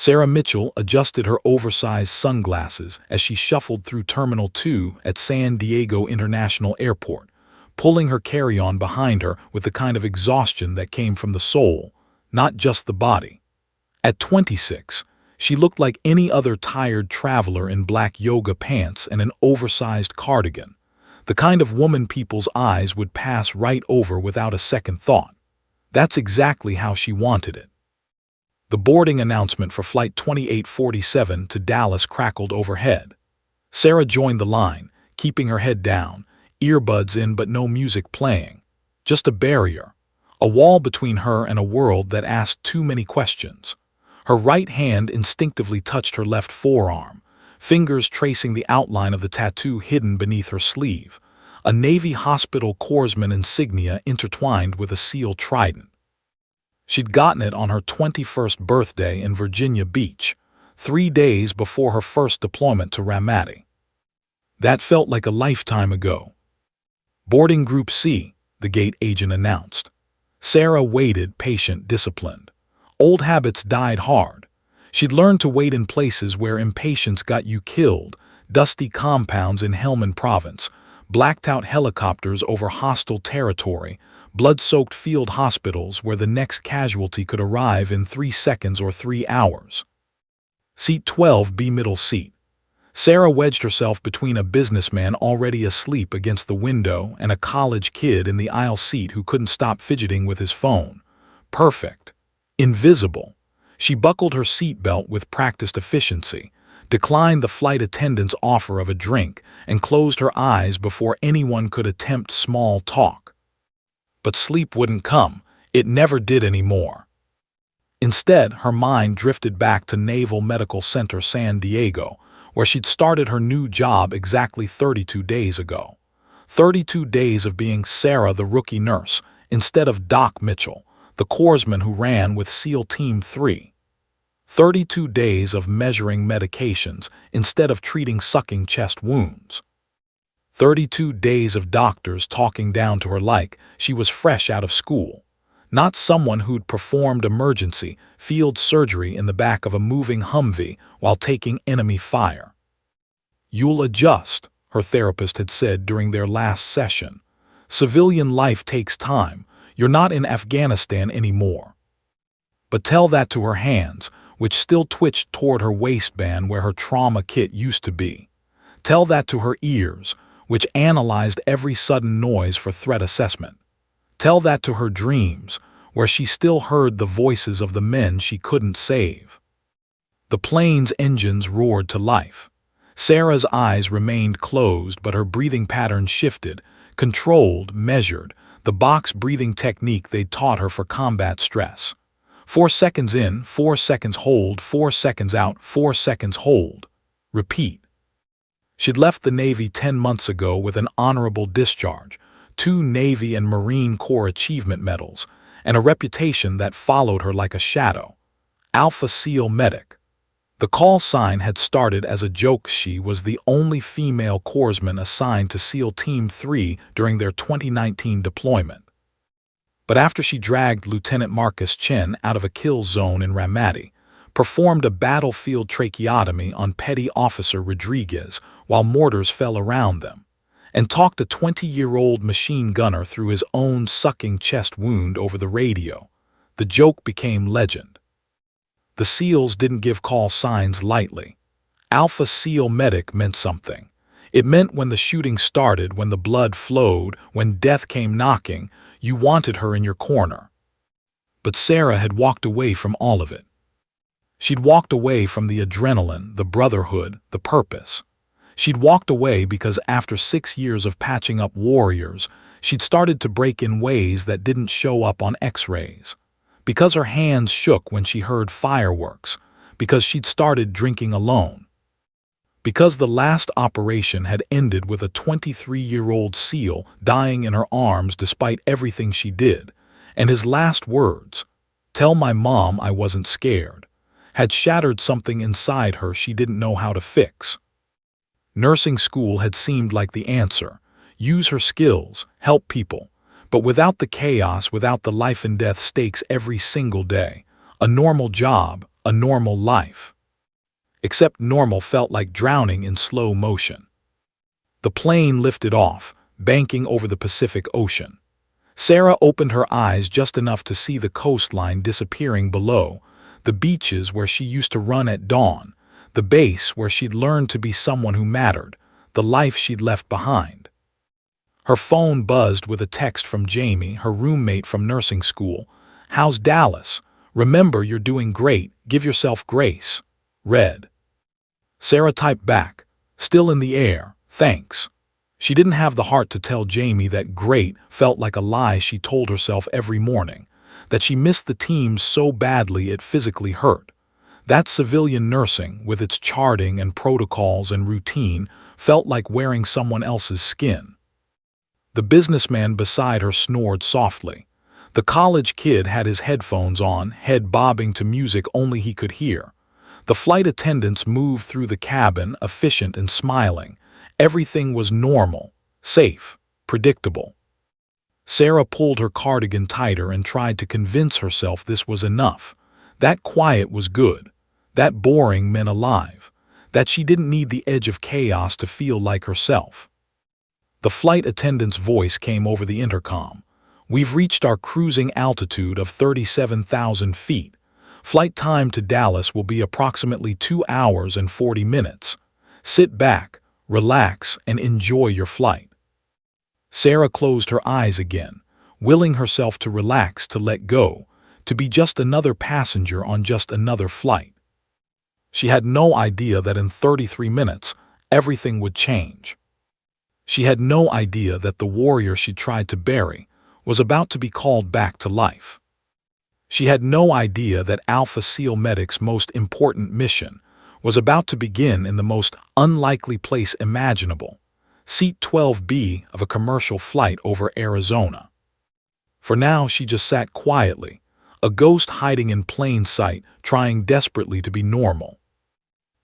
Sarah Mitchell adjusted her oversized sunglasses as she shuffled through Terminal 2 at San Diego International Airport, pulling her carry-on behind her with the kind of exhaustion that came from the soul, not just the body. At 26, she looked like any other tired traveler in black yoga pants and an oversized cardigan, the kind of woman people's eyes would pass right over without a second thought. That's exactly how she wanted it. The boarding announcement for Flight 2847 to Dallas crackled overhead. Sarah joined the line, keeping her head down, earbuds in but no music playing. Just a barrier, a wall between her and a world that asked too many questions. Her right hand instinctively touched her left forearm, fingers tracing the outline of the tattoo hidden beneath her sleeve, a Navy hospital corpsman insignia intertwined with a SEAL trident. She'd gotten it on her 21st birthday in Virginia Beach, 3 days before her first deployment to Ramadi. That felt like a lifetime ago. Boarding Group C, the gate agent announced. Sarah waited, patient, disciplined. Old habits died hard. She'd learned to wait in places where impatience got you killed, dusty compounds in Helmand Province, blacked-out helicopters over hostile territory, blood-soaked field hospitals where the next casualty could arrive in 3 seconds or 3 hours. Seat 12B, middle seat. Sarah wedged herself between a businessman already asleep against the window and a college kid in the aisle seat who couldn't stop fidgeting with his phone. Perfect. Invisible. She buckled her seatbelt with practiced efficiency, declined the flight attendant's offer of a drink, and closed her eyes before anyone could attempt small talk. But sleep wouldn't come. It never did anymore. Instead, her mind drifted back to Naval Medical Center San Diego, where she'd started her new job exactly 32 days ago. 32 days of being Sarah the rookie nurse, instead of Doc Mitchell, the corpsman who ran with SEAL Team 3. 32 days of measuring medications instead of treating sucking chest wounds. 32 days of doctors talking down to her like she was fresh out of school, not someone who'd performed emergency field surgery in the back of a moving Humvee while taking enemy fire. "You'll adjust," her therapist had said during their last session. "Civilian life takes time. You're not in Afghanistan anymore." But tell that to her hands, which still twitched toward her waistband where her trauma kit used to be. Tell that to her ears, which analyzed every sudden noise for threat assessment. Tell that to her dreams, where she still heard the voices of the men she couldn't save. The plane's engines roared to life. Sarah's eyes remained closed, but her breathing pattern shifted, controlled, measured, the box breathing technique they'd taught her for combat stress. 4 seconds in, 4 seconds hold, 4 seconds out, 4 seconds hold. Repeat. She'd left the Navy 10 months ago with an honorable discharge, 2 Navy and Marine Corps Achievement Medals, and a reputation that followed her like a shadow. Alpha SEAL Medic. The call sign had started as a joke. She was the only female corpsman assigned to SEAL Team 3 during their 2019 deployment. But after she dragged Lieutenant Marcus Chen out of a kill zone in Ramadi, performed a battlefield tracheotomy on Petty Officer Rodriguez while mortars fell around them, and talked a 20-year-old machine gunner through his own sucking chest wound over the radio, the joke became legend. The SEALs didn't give call signs lightly. Alpha SEAL Medic meant something. It meant when the shooting started, when the blood flowed, when death came knocking, you wanted her in your corner. But Sarah had walked away from all of it. She'd walked away from the adrenaline, the brotherhood, the purpose. She'd walked away because after 6 years of patching up warriors, she'd started to break in ways that didn't show up on X-rays. Because her hands shook when she heard fireworks. Because she'd started drinking alone. Because the last operation had ended with a 23-year-old SEAL dying in her arms despite everything she did, and his last words, "Tell my mom I wasn't scared," had shattered something inside her she didn't know how to fix. Nursing school had seemed like the answer. Use her skills, help people, but without the chaos, without the life-and-death stakes every single day. A normal job, a normal life. Except normal felt like drowning in slow motion. The plane lifted off, banking over the Pacific Ocean. Sarah opened her eyes just enough to see the coastline disappearing below, the beaches where she used to run at dawn, the base where she'd learned to be someone who mattered, the life she'd left behind. Her phone buzzed with a text from Jamie, her roommate from nursing school. "How's Dallas? Remember, you're doing great. Give yourself grace." Read. Sarah typed back, "Still in the air, thanks." She didn't have the heart to tell Jamie that great felt like a lie she told herself every morning, that she missed the team so badly it physically hurt. That civilian nursing, with its charting and protocols and routine, felt like wearing someone else's skin. The businessman beside her snored softly. The college kid had his headphones on, head bobbing to music only he could hear. The flight attendants moved through the cabin, efficient and smiling. Everything was normal, safe, predictable. Sarah pulled her cardigan tighter and tried to convince herself this was enough. That quiet was good. That boring meant alive. That she didn't need the edge of chaos to feel like herself. The flight attendant's voice came over the intercom. "We've reached our cruising altitude of 37,000 feet. Flight time to Dallas will be approximately 2 hours and 40 minutes. Sit back, relax, and enjoy your flight." Sarah closed her eyes again, willing herself to relax, to let go, to be just another passenger on just another flight. She had no idea that in 33 minutes, everything would change. She had no idea that the warrior she tried to bury was about to be called back to life. She had no idea that Alpha SEAL Medic's most important mission was about to begin in the most unlikely place imaginable, Seat 12B of a commercial flight over Arizona. For now, she just sat quietly, a ghost hiding in plain sight, trying desperately to be normal.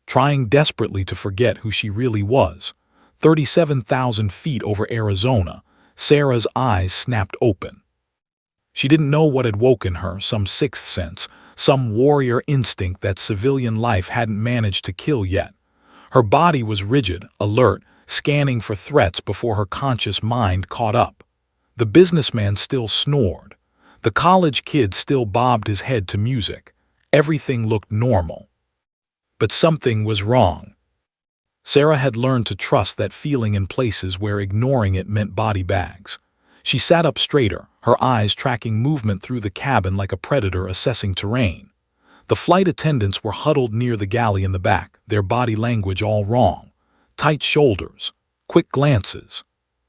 Trying desperately to forget who she really was. 37,000 feet over Arizona, Sarah's eyes snapped open. She didn't know what had woken her, some sixth sense, some warrior instinct that civilian life hadn't managed to kill yet. Her body was rigid, alert, scanning for threats before her conscious mind caught up. The businessman still snored. The college kid still bobbed his head to music. Everything looked normal. But something was wrong. Sarah had learned to trust that feeling in places where ignoring it meant body bags. She sat up straighter, her eyes tracking movement through the cabin like a predator assessing terrain. The flight attendants were huddled near the galley in the back, their body language all wrong. Tight shoulders, quick glances.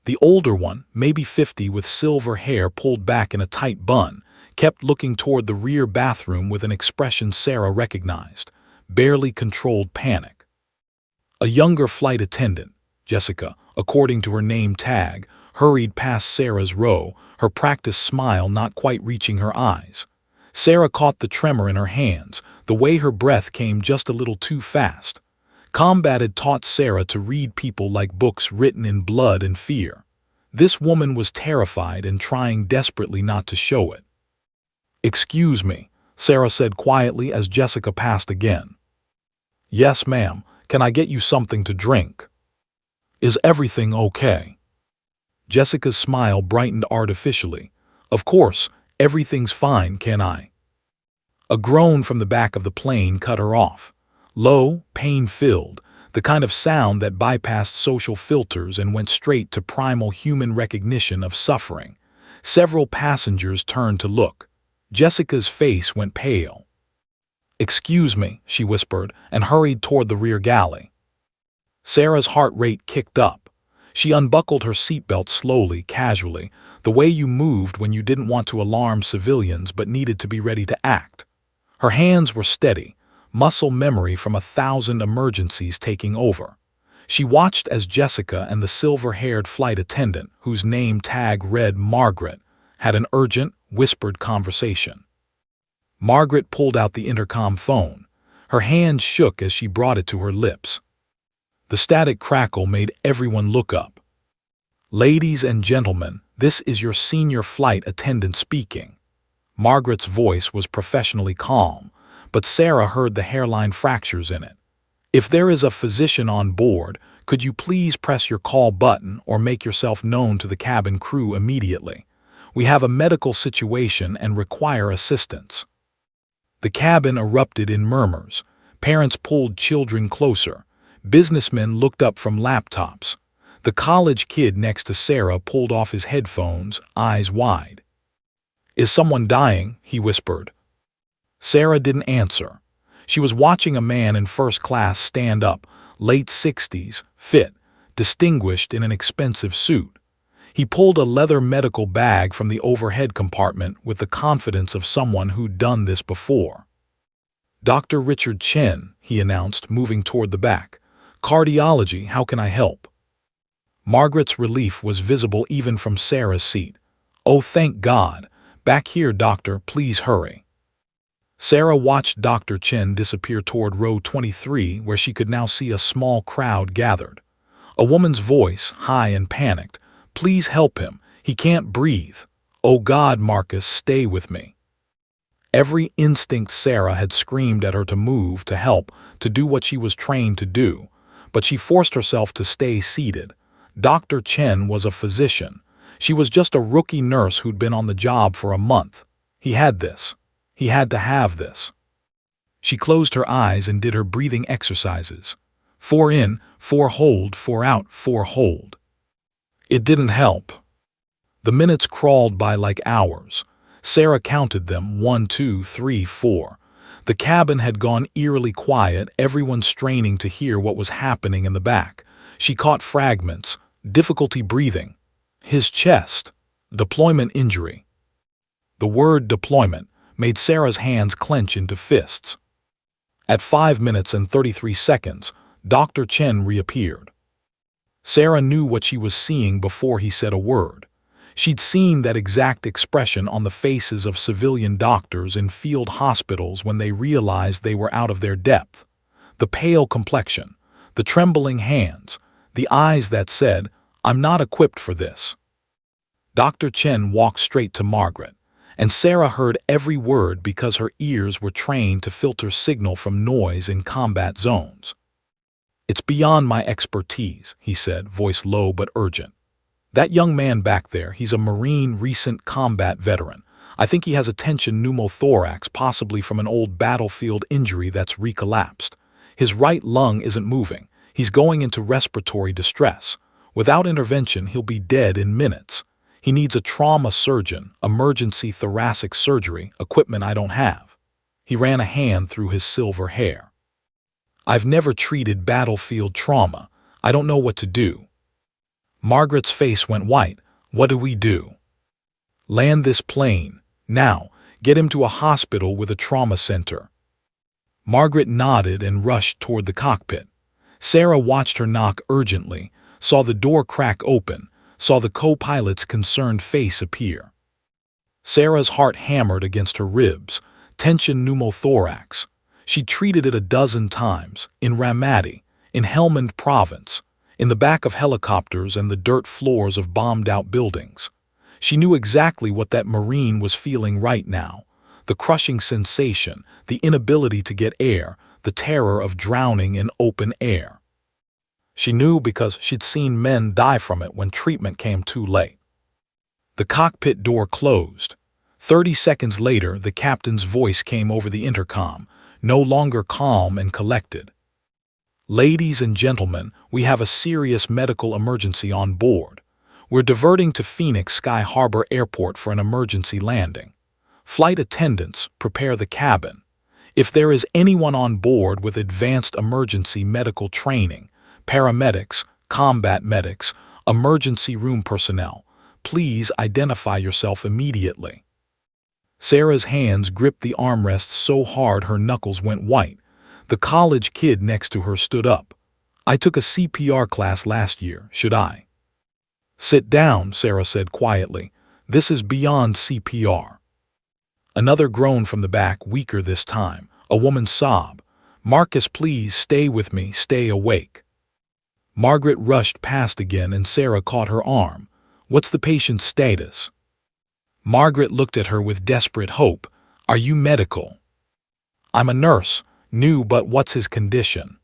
The older one, maybe 50, with silver hair pulled back in a tight bun, kept looking toward the rear bathroom with an expression Sarah recognized, barely controlled panic. A younger flight attendant, Jessica, according to her name tag, hurried past Sarah's row, her practiced smile not quite reaching her eyes. Sarah caught the tremor in her hands, the way her breath came just a little too fast. Combat had taught Sarah to read people like books written in blood and fear. This woman was terrified and trying desperately not to show it. "Excuse me," Sarah said quietly as Jessica passed again. "Yes, ma'am. Can I get you something to drink? Is everything okay?" Jessica's smile brightened artificially. "Of course, everything's fine, can I?" A groan from the back of the plane cut her off. Low, pain-filled, the kind of sound that bypassed social filters and went straight to primal human recognition of suffering. Several passengers turned to look. Jessica's face went pale. "Excuse me," she whispered, and hurried toward the rear galley. Sarah's heart rate kicked up. She unbuckled her seatbelt slowly, casually, the way you moved when you didn't want to alarm civilians but needed to be ready to act. Her hands were steady, muscle memory from 1,000 emergencies taking over. She watched as Jessica and the silver-haired flight attendant, whose name tag read Margaret, had an urgent, whispered conversation. Margaret pulled out the intercom phone. Her hand shook as she brought it to her lips. The static crackle made everyone look up. "Ladies and gentlemen, this is your senior flight attendant speaking." Margaret's voice was professionally calm, but Sarah heard the hairline fractures in it. "If there is a physician on board, could you please press your call button or make yourself known to the cabin crew immediately? We have a medical situation and require assistance." The cabin erupted in murmurs. Parents pulled children closer. Businessmen looked up from laptops. The college kid next to Sarah pulled off his headphones, eyes wide. "Is someone dying?" he whispered. Sarah didn't answer. She was watching a man in first class stand up, late 60s, fit, distinguished in an expensive suit. He pulled a leather medical bag from the overhead compartment with the confidence of someone who'd done this before. "Dr. Richard Chen," he announced, moving toward the back. "Cardiology, how can I help?" Margaret's relief was visible even from Sarah's seat. "Oh, thank God. Back here, doctor, please hurry." Sarah watched Dr. Chen disappear toward row 23, where she could now see a small crowd gathered. A woman's voice, high and panicked. "Please help him. He can't breathe. Oh God, Marcus, stay with me." Every instinct Sarah had screamed at her to move, to help, to do what she was trained to do, but she forced herself to stay seated. Dr. Chen was a physician. She was just a rookie nurse who'd been on the job for a month. He had this. He had to have this. She closed her eyes and did her breathing exercises. 4 in, 4 hold, 4 out, 4 hold. It didn't help. The minutes crawled by like hours. Sarah counted them, 1, 2, 3, 4. The cabin had gone eerily quiet, everyone straining to hear what was happening in the back. She caught fragments, difficulty breathing. His chest. Deployment injury. The word deployment made Sarah's hands clench into fists. At 5 minutes and 33 seconds, Dr. Chen reappeared. Sarah knew what she was seeing before he said a word. She'd seen that exact expression on the faces of civilian doctors in field hospitals when they realized they were out of their depth. The pale complexion, the trembling hands, the eyes that said, "I'm not equipped for this." Dr. Chen walked straight to Margaret, and Sarah heard every word because her ears were trained to filter signal from noise in combat zones. "It's beyond my expertise," he said, voice low but urgent. "That young man back there, he's a Marine recent combat veteran. I think he has a tension pneumothorax, possibly from an old battlefield injury that's recollapsed. His right lung isn't moving. He's going into respiratory distress. Without intervention, he'll be dead in minutes. He needs a trauma surgeon, emergency thoracic surgery, equipment I don't have." He ran a hand through his silver hair. "I've never treated battlefield trauma. I don't know what to do." Margaret's face went white. "What do we do?" "Land this plane. Now, get him to a hospital with a trauma center." Margaret nodded and rushed toward the cockpit. Sarah watched her knock urgently, saw the door crack open, saw the co-pilot's concerned face appear. Sarah's heart hammered against her ribs. Tension pneumothorax. She'd treated it a dozen times, in Ramadi, in Helmand Province, in the back of helicopters and the dirt floors of bombed-out buildings. She knew exactly what that Marine was feeling right now. The crushing sensation, the inability to get air, the terror of drowning in open air. She knew because she'd seen men die from it when treatment came too late. The cockpit door closed. 30 seconds later, the captain's voice came over the intercom, no longer calm and collected. "Ladies and gentlemen, we have a serious medical emergency on board. We're diverting to Phoenix Sky Harbor Airport for an emergency landing. Flight attendants, prepare the cabin. If there is anyone on board with advanced emergency medical training, paramedics, combat medics, emergency room personnel, please identify yourself immediately." Sarah's hands gripped the armrests so hard her knuckles went white. The college kid next to her stood up. "I took a CPR class last year, should I?" "Sit down," Sarah said quietly. "This is beyond CPR." Another groan from the back, weaker this time. A woman's sob. "Marcus, please stay with me, stay awake." Margaret rushed past again and Sarah caught her arm. "What's the patient's status?" Margaret looked at her with desperate hope. "Are you medical?" I'm a nurse. New, but what's his condition?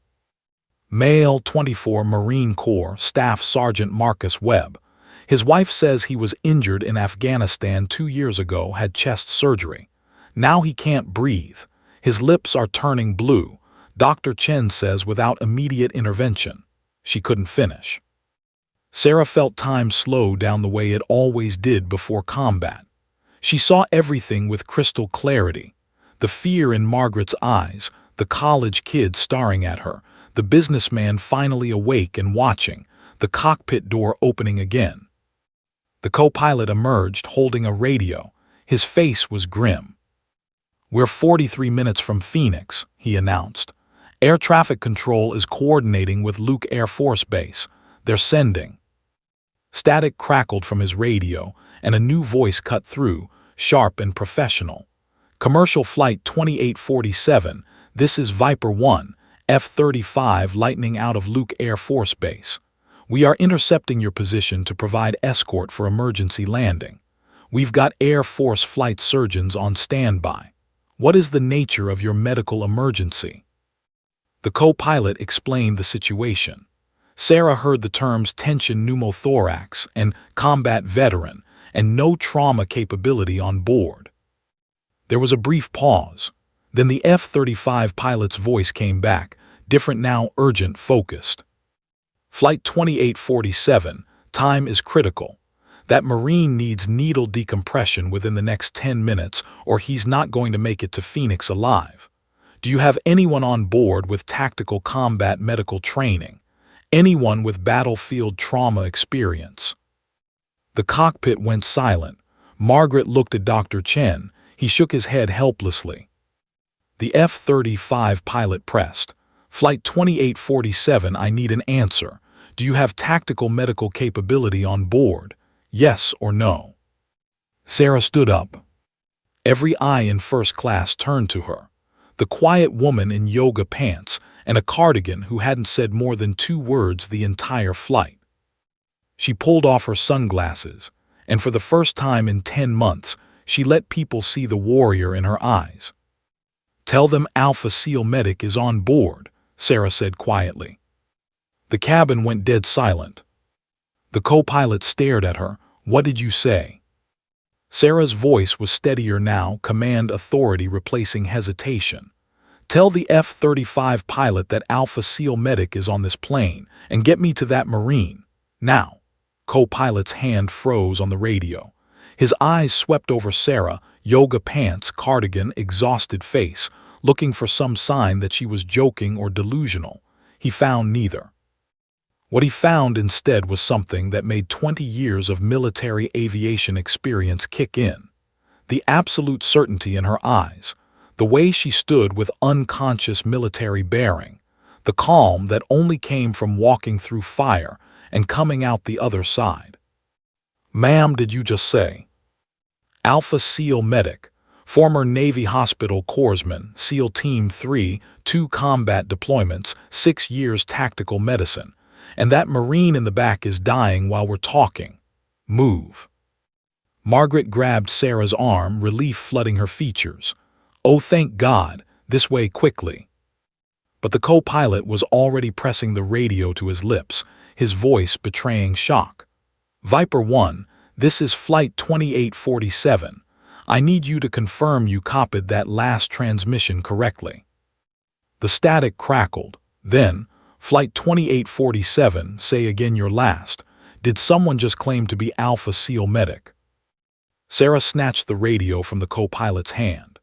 Male, 24, Marine Corps, Staff Sergeant Marcus Webb. His wife says he was injured in Afghanistan 2 years ago, had chest surgery. Now he can't breathe. His lips are turning blue. Dr. Chen says without immediate intervention. She couldn't finish. Sarah felt time slow down the way it always did before combat. She saw everything with crystal clarity. The fear in Margaret's eyes, the college kid staring at her, the businessman finally awake and watching, the cockpit door opening again. The co-pilot emerged holding a radio. His face was grim. "We're 43 minutes from Phoenix," he announced. "Air traffic control is coordinating with Luke Air Force Base. They're sending." Static crackled from his radio, and a new voice cut through, sharp and professional. "Commercial Flight 2847, this is Viper 1, F-35 lightning out of Luke Air Force Base. We are intercepting your position to provide escort for emergency landing. We've got Air Force flight surgeons on standby. What is the nature of your medical emergency?" The co-pilot explained the situation. Sarah heard the terms tension pneumothorax and combat veteran and no trauma capability on board. There was a brief pause. Then the F-35 pilot's voice came back, different now, urgent, focused. "Flight 2847, time is critical. That Marine needs needle decompression within the next 10 minutes or he's not going to make it to Phoenix alive. Do you have anyone on board with tactical combat medical training? Anyone with battlefield trauma experience?" The cockpit went silent. Margaret looked at Dr. Chen. He shook his head helplessly. The F-35 pilot pressed. "Flight 2847, I need an answer. Do you have tactical medical capability on board? Yes or no?" Sarah stood up. Every eye in first class turned to her. The quiet woman in yoga pants and a cardigan who hadn't said more than 2 words the entire flight. She pulled off her sunglasses, and for the first time in 10 months, she let people see the warrior in her eyes. "Tell them Alpha SEAL Medic is on board," Sarah said quietly. The cabin went dead silent. The co-pilot stared at her. "What did you say?" Sarah's voice was steadier now, command authority replacing hesitation. "Tell the F-35 pilot that Alpha SEAL Medic is on this plane, and get me to that Marine. Now." Co-pilot's hand froze on the radio. His eyes swept over Sarah, yoga pants, cardigan, exhausted face, looking for some sign that she was joking or delusional. He found neither. What he found instead was something that made 20 years of military aviation experience kick in. The absolute certainty in her eyes, the way she stood with unconscious military bearing, the calm that only came from walking through fire and coming out the other side. "Ma'am, did you just say?" "Alpha SEAL Medic, former Navy Hospital Corpsman, SEAL Team 3, 2 combat deployments, 6 years tactical medicine. And that Marine in the back is dying while we're talking. Move." Margaret grabbed Sarah's arm, relief flooding her features. "Oh, thank God, this way quickly." But the co-pilot was already pressing the radio to his lips, his voice betraying shock. "Viper 1, this is Flight 2847. I need you to confirm you copied that last transmission correctly." The static crackled. Then, "Flight 2847, say again your last. Did someone just claim to be Alpha SEAL Medic?" Sarah snatched the radio from the co-pilot's hand.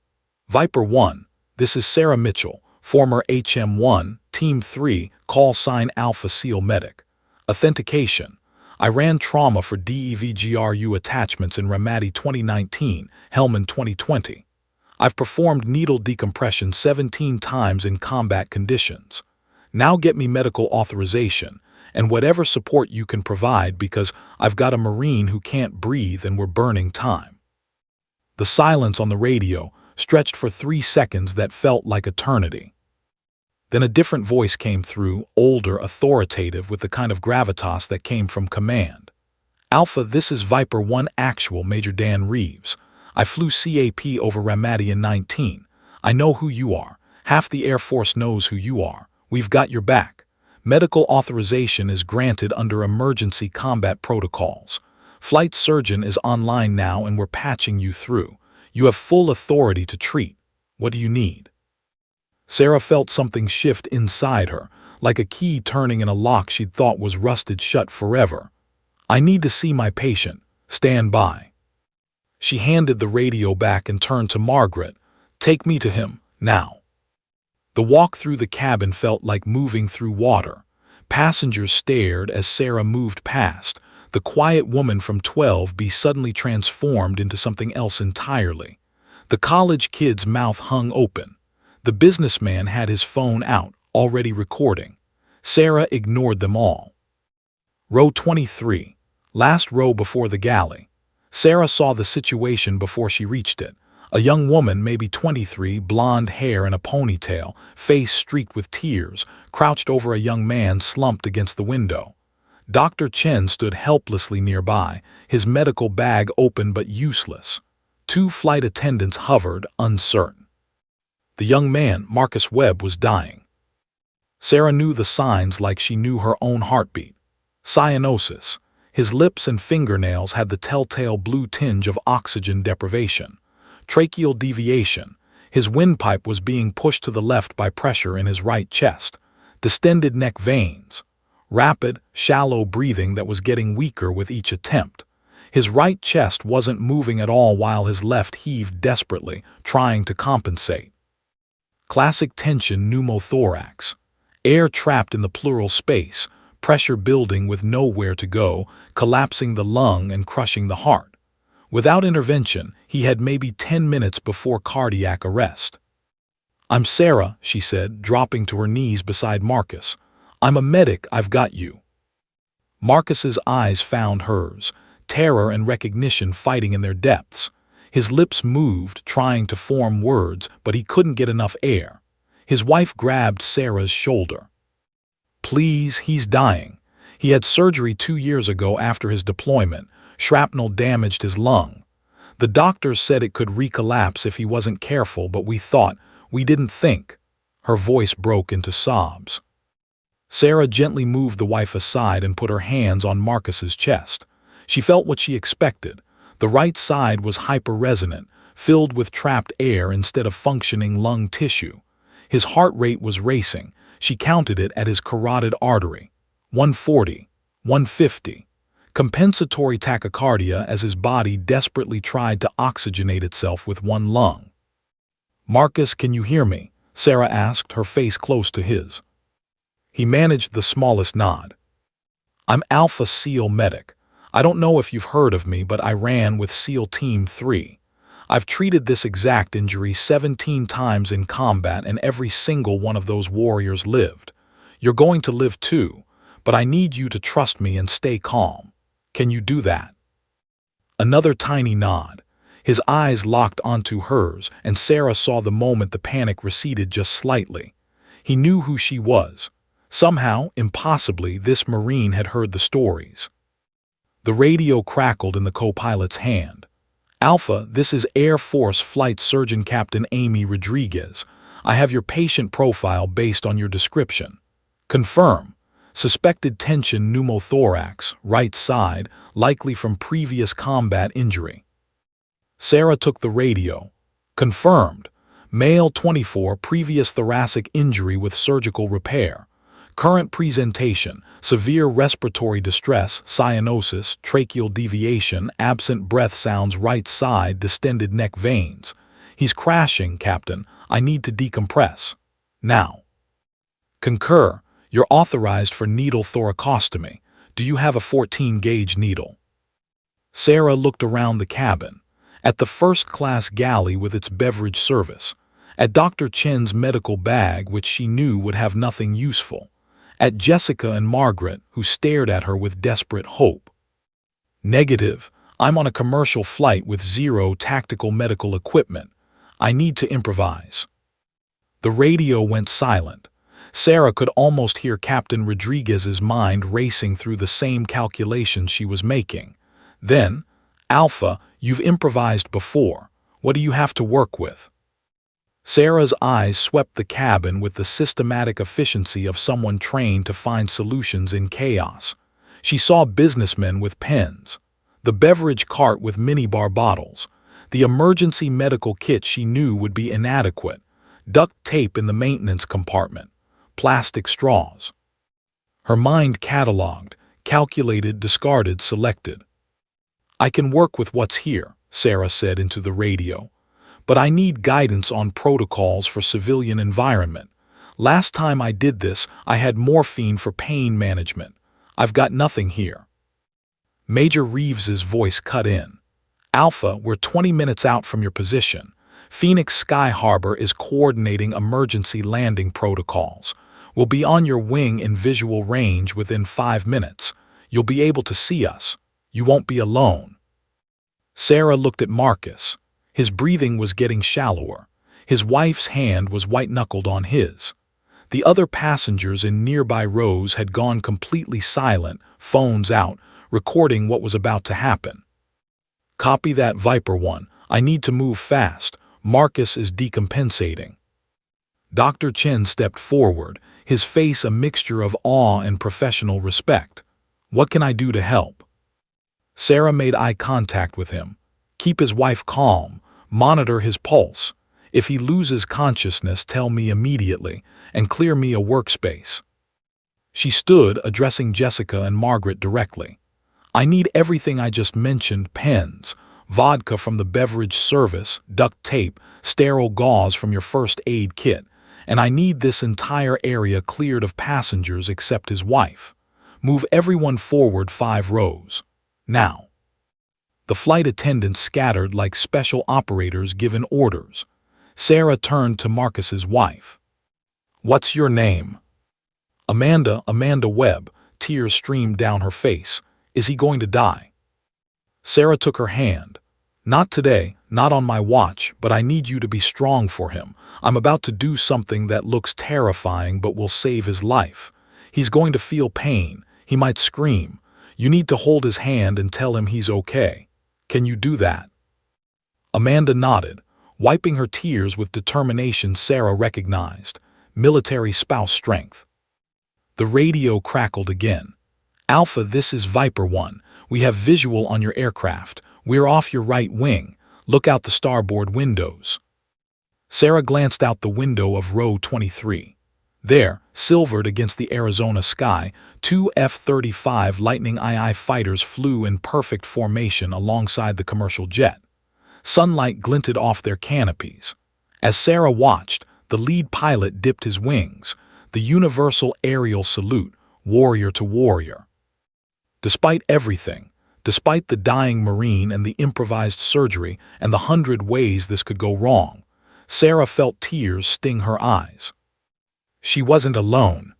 "Viper 1, this is Sarah Mitchell, former HM1, Team 3, call sign Alpha SEAL Medic. Authentication. I ran trauma for DEVGRU attachments in Ramadi 2019, Helmand 2020. I've performed needle decompression 17 times in combat conditions. Now get me medical authorization and whatever support you can provide because I've got a Marine who can't breathe and we're burning time." The silence on the radio stretched for 3 seconds that felt like eternity. Then a different voice came through, older, authoritative, with the kind of gravitas that came from command. "Alpha, this is Viper 1 Actual, Major Dan Reeves. I flew CAP over Ramadi in 19. I know who you are. Half the Air Force knows who you are. We've got your back. Medical authorization is granted under emergency combat protocols. Flight surgeon is online now and we're patching you through. You have full authority to treat. What do you need? Sarah felt something shift inside her, like a key turning in a lock she'd thought was rusted shut forever. I need to see my patient. Stand by. She handed the radio back and turned to Margaret. Take me to him, now. The walk through the cabin felt like moving through water. Passengers stared as Sarah moved past. The quiet woman from 12B suddenly transformed into something else entirely. The college kid's mouth hung open. The businessman had his phone out, already recording. Sarah ignored them all. Row 23. Last row before the galley. Sarah saw the situation before she reached it. A young woman, maybe 23, blonde hair and a ponytail, face streaked with tears, crouched over a young man slumped against the window. Dr. Chen stood helplessly nearby, his medical bag open but useless. 2 flight attendants hovered, uncertain. The young man, Marcus Webb, was dying. Sarah knew the signs like she knew her own heartbeat. Cyanosis. His lips and fingernails had the telltale blue tinge of oxygen deprivation. Tracheal deviation. His windpipe was being pushed to the left by pressure in his right chest. Distended neck veins. Rapid, shallow breathing that was getting weaker with each attempt. His right chest wasn't moving at all while his left heaved desperately, trying to compensate. Classic tension pneumothorax. Air trapped in the pleural space, pressure building with nowhere to go, collapsing the lung and crushing the heart. Without intervention, he had maybe 10 minutes before cardiac arrest. I'm Sarah, she said, dropping to her knees beside Marcus. I'm a medic, I've got you. Marcus's eyes found hers, terror and recognition fighting in their depths. His lips moved, trying to form words, but he couldn't get enough air. His wife grabbed Sarah's shoulder. Please, he's dying. He had surgery 2 years ago after his deployment. Shrapnel damaged his lung. The doctors said it could recollapse if he wasn't careful, but we didn't think. Her voice broke into sobs. Sarah gently moved the wife aside and put her hands on Marcus's chest. She felt what she expected. The right side was hyperresonant, filled with trapped air instead of functioning lung tissue. His heart rate was racing. She counted it at his carotid artery. 140, 150. Compensatory tachycardia as his body desperately tried to oxygenate itself with one lung. Marcus, can you hear me? Sarah asked, her face close to his. He managed the smallest nod. I'm Alpha SEAL Medic. I don't know if you've heard of me, but I ran with SEAL Team 3. I've treated this exact injury 17 times in combat and every single one of those warriors lived. You're going to live too, but I need you to trust me and stay calm. Can you do that? Another tiny nod. His eyes locked onto hers, and Sarah saw the moment the panic receded just slightly. He knew who she was. Somehow, impossibly, this Marine had heard the stories. The radio crackled in the co-pilot's hand. Alpha, this is Air Force Flight Surgeon Captain Amy Rodriguez. I have your patient profile based on your description. Confirm. Suspected tension pneumothorax, right side, likely from previous combat injury. Sarah took the radio. Confirmed. Male 24, previous thoracic injury with surgical repair. Current presentation, severe respiratory distress, cyanosis, tracheal deviation, absent breath sounds right side, distended neck veins. He's crashing, Captain. I need to decompress. Now. Concur. You're authorized for needle thoracostomy. Do you have a 14-gauge needle? Sarah looked around the cabin. At the first-class galley with its beverage service. At Dr. Chen's medical bag, which she knew would have nothing useful. At Jessica and Margaret, who stared at her with desperate hope. Negative. I'm on a commercial flight with 0 tactical medical equipment. I need to improvise. The radio went silent. Sarah could almost hear Captain Rodriguez's mind racing through the same calculations she was making. Then, Alpha, you've improvised before. What do you have to work with? Sarah's eyes swept the cabin with the systematic efficiency of someone trained to find solutions in chaos. She saw businessmen with pens, the beverage cart with minibar bottles, the emergency medical kit she knew would be inadequate, duct tape in the maintenance compartment, plastic straws. Her mind catalogued, calculated, discarded, selected. "I can work with what's here," Sarah said into the radio. "But I need guidance on protocols for civilian environment. Last time I did this, I had morphine for pain management. I've got nothing here." Major Reeves's voice cut in. "Alpha, we're 20 minutes out from your position. Phoenix Sky Harbor is coordinating emergency landing protocols. We'll be on your wing in visual range within 5 minutes. You'll be able to see us. You won't be alone." Sarah looked at Marcus. His breathing was getting shallower. His wife's hand was white-knuckled on his. The other passengers in nearby rows had gone completely silent, phones out, recording what was about to happen. "Copy that, Viper 1. I need to move fast. Marcus is decompensating." Dr. Chen stepped forward, his face a mixture of awe and professional respect. "What can I do to help?" Sarah made eye contact with him. "Keep his wife calm. Monitor his pulse. If he loses consciousness, tell me immediately, and clear me a workspace." She stood, addressing Jessica and Margaret directly. "I need everything I just mentioned: pens, vodka from the beverage service, duct tape, sterile gauze from your first aid kit, and I need this entire area cleared of passengers except his wife. Move everyone forward 5 rows. Now." The flight attendants scattered like special operators given orders. Sarah turned to Marcus's wife. "What's your name?" "Amanda Webb." Tears streamed down her face. "Is he going to die?" Sarah took her hand. "Not today, not on my watch, but I need you to be strong for him. I'm about to do something that looks terrifying but will save his life. He's going to feel pain. He might scream. You need to hold his hand and tell him he's okay. Can you do that?" Amanda nodded, wiping her tears with determination Sarah recognized. Military spouse strength. The radio crackled again. "Alpha, this is Viper 1. We have visual on your aircraft. We're off your right wing. Look out the starboard windows." Sarah glanced out the window of row 23. There, silvered against the Arizona sky, 2 F-35 Lightning II fighters flew in perfect formation alongside the commercial jet. Sunlight glinted off their canopies. As Sarah watched, the lead pilot dipped his wings, the universal aerial salute, warrior to warrior. Despite everything, despite the dying Marine and the improvised surgery and the 100 ways this could go wrong, Sarah felt tears sting her eyes. She wasn't alone.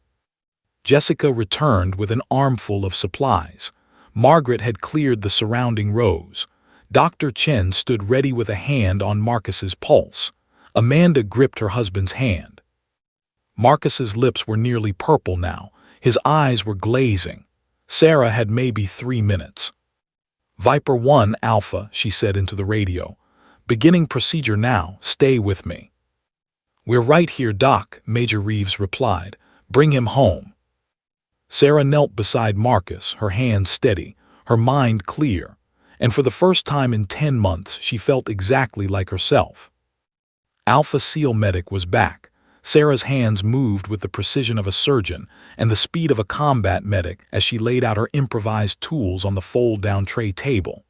Jessica returned with an armful of supplies. Margaret had cleared the surrounding rows. Dr. Chen stood ready with a hand on Marcus's pulse. Amanda gripped her husband's hand. Marcus's lips were nearly purple now. His eyes were glazing. Sarah had maybe 3 minutes. "Viper 1 Alpha," she said into the radio. "Beginning procedure now. Stay with me." "We're right here, Doc," Major Reeves replied. "Bring him home." Sarah knelt beside Marcus, her hands steady, her mind clear, and for the first time in 10 months she felt exactly like herself. Alpha SEAL Medic was back. Sarah's hands moved with the precision of a surgeon and the speed of a combat medic as she laid out her improvised tools on the fold-down tray table.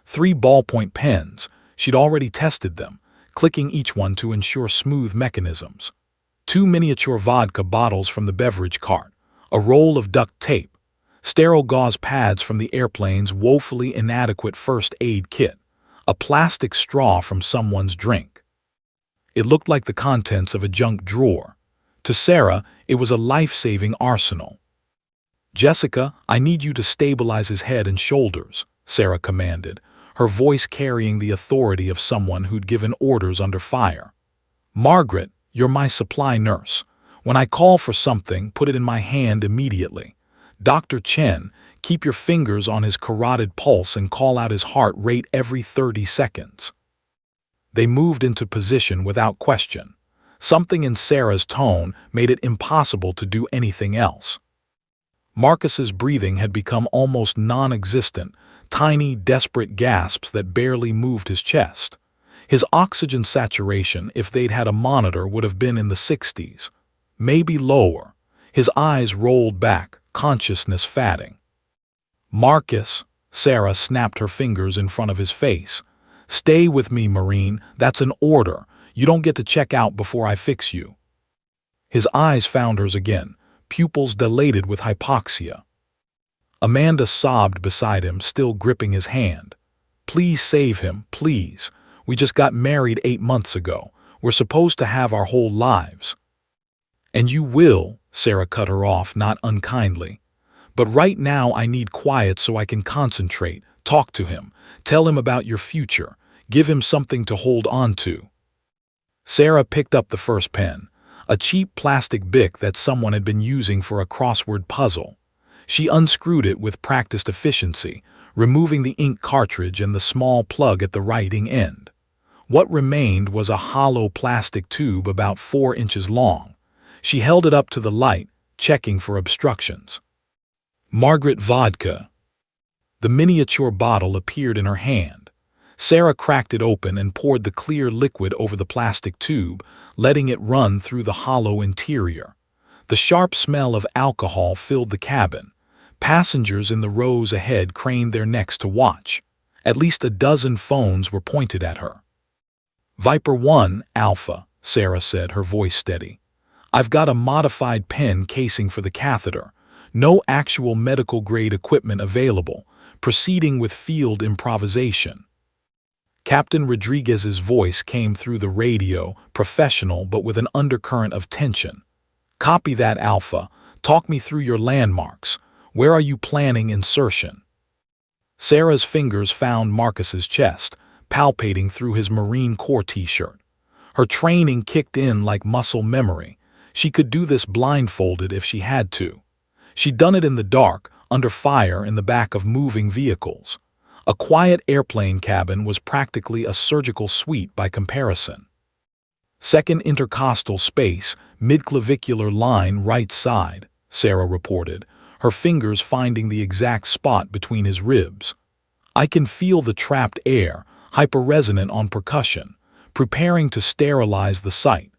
3 ballpoint pens. She'd already tested them, clicking each one to ensure smooth mechanisms. 2 miniature vodka bottles from the beverage cart, a roll of duct tape, sterile gauze pads from the airplane's woefully inadequate first aid kit, a plastic straw from someone's drink. It looked like the contents of a junk drawer. To Sarah, it was a life-saving arsenal. "Jessica, I need you to stabilize his head and shoulders," Sarah commanded, her voice carrying the authority of someone who'd given orders under fire. "Margaret, you're my supply nurse. When I call for something, put it in my hand immediately. Dr. Chen, keep your fingers on his carotid pulse and call out his heart rate every 30 seconds. They moved into position without question. Something in Sarah's tone made it impossible to do anything else. Marcus's breathing had become almost non-existent, tiny, desperate gasps that barely moved his chest. His oxygen saturation, if they'd had a monitor, would have been in the 60s. Maybe lower. His eyes rolled back, consciousness fading. "Marcus," Sarah snapped her fingers in front of his face. "Stay with me, Marine. That's an order. You don't get to check out before I fix you." His eyes found hers again, pupils dilated with hypoxia. Amanda sobbed beside him, still gripping his hand. "Please save him, please. We just got married 8 months ago. We're supposed to have our whole lives." "And you will," Sarah cut her off, not unkindly. "But right now I need quiet so I can concentrate. Talk to him. Tell him about your future. Give him something to hold on to." Sarah picked up the first pen, a cheap plastic Bic that someone had been using for a crossword puzzle. She unscrewed it with practiced efficiency, removing the ink cartridge and the small plug at the writing end. What remained was a hollow plastic tube about 4 inches long. She held it up to the light, checking for obstructions. "Margaret vodka." The miniature bottle appeared in her hand. Sarah cracked it open and poured the clear liquid over the plastic tube, letting it run through the hollow interior. The sharp smell of alcohol filled the cabin. Passengers in the rows ahead craned their necks to watch. At least a dozen phones were pointed at her. "Viper 1, Alpha," Sarah said, her voice steady. "I've got a modified pen casing for the catheter. No actual medical-grade equipment available. Proceeding with field improvisation." Captain Rodriguez's voice came through the radio, professional but with an undercurrent of tension. "Copy that, Alpha. Talk me through your landmarks. Where are you planning insertion?" Sarah's fingers found Marcus's chest, palpating through his Marine Corps t-shirt. Her training kicked in like muscle memory. She could do this blindfolded if she had to. She'd done it in the dark, under fire, in the back of moving vehicles. A quiet airplane cabin was practically a surgical suite by comparison. "Second intercostal space, midclavicular line right side," Sarah reported, her fingers finding the exact spot between his ribs. "I can feel the trapped air, hyperresonant on percussion, preparing to sterilize the site."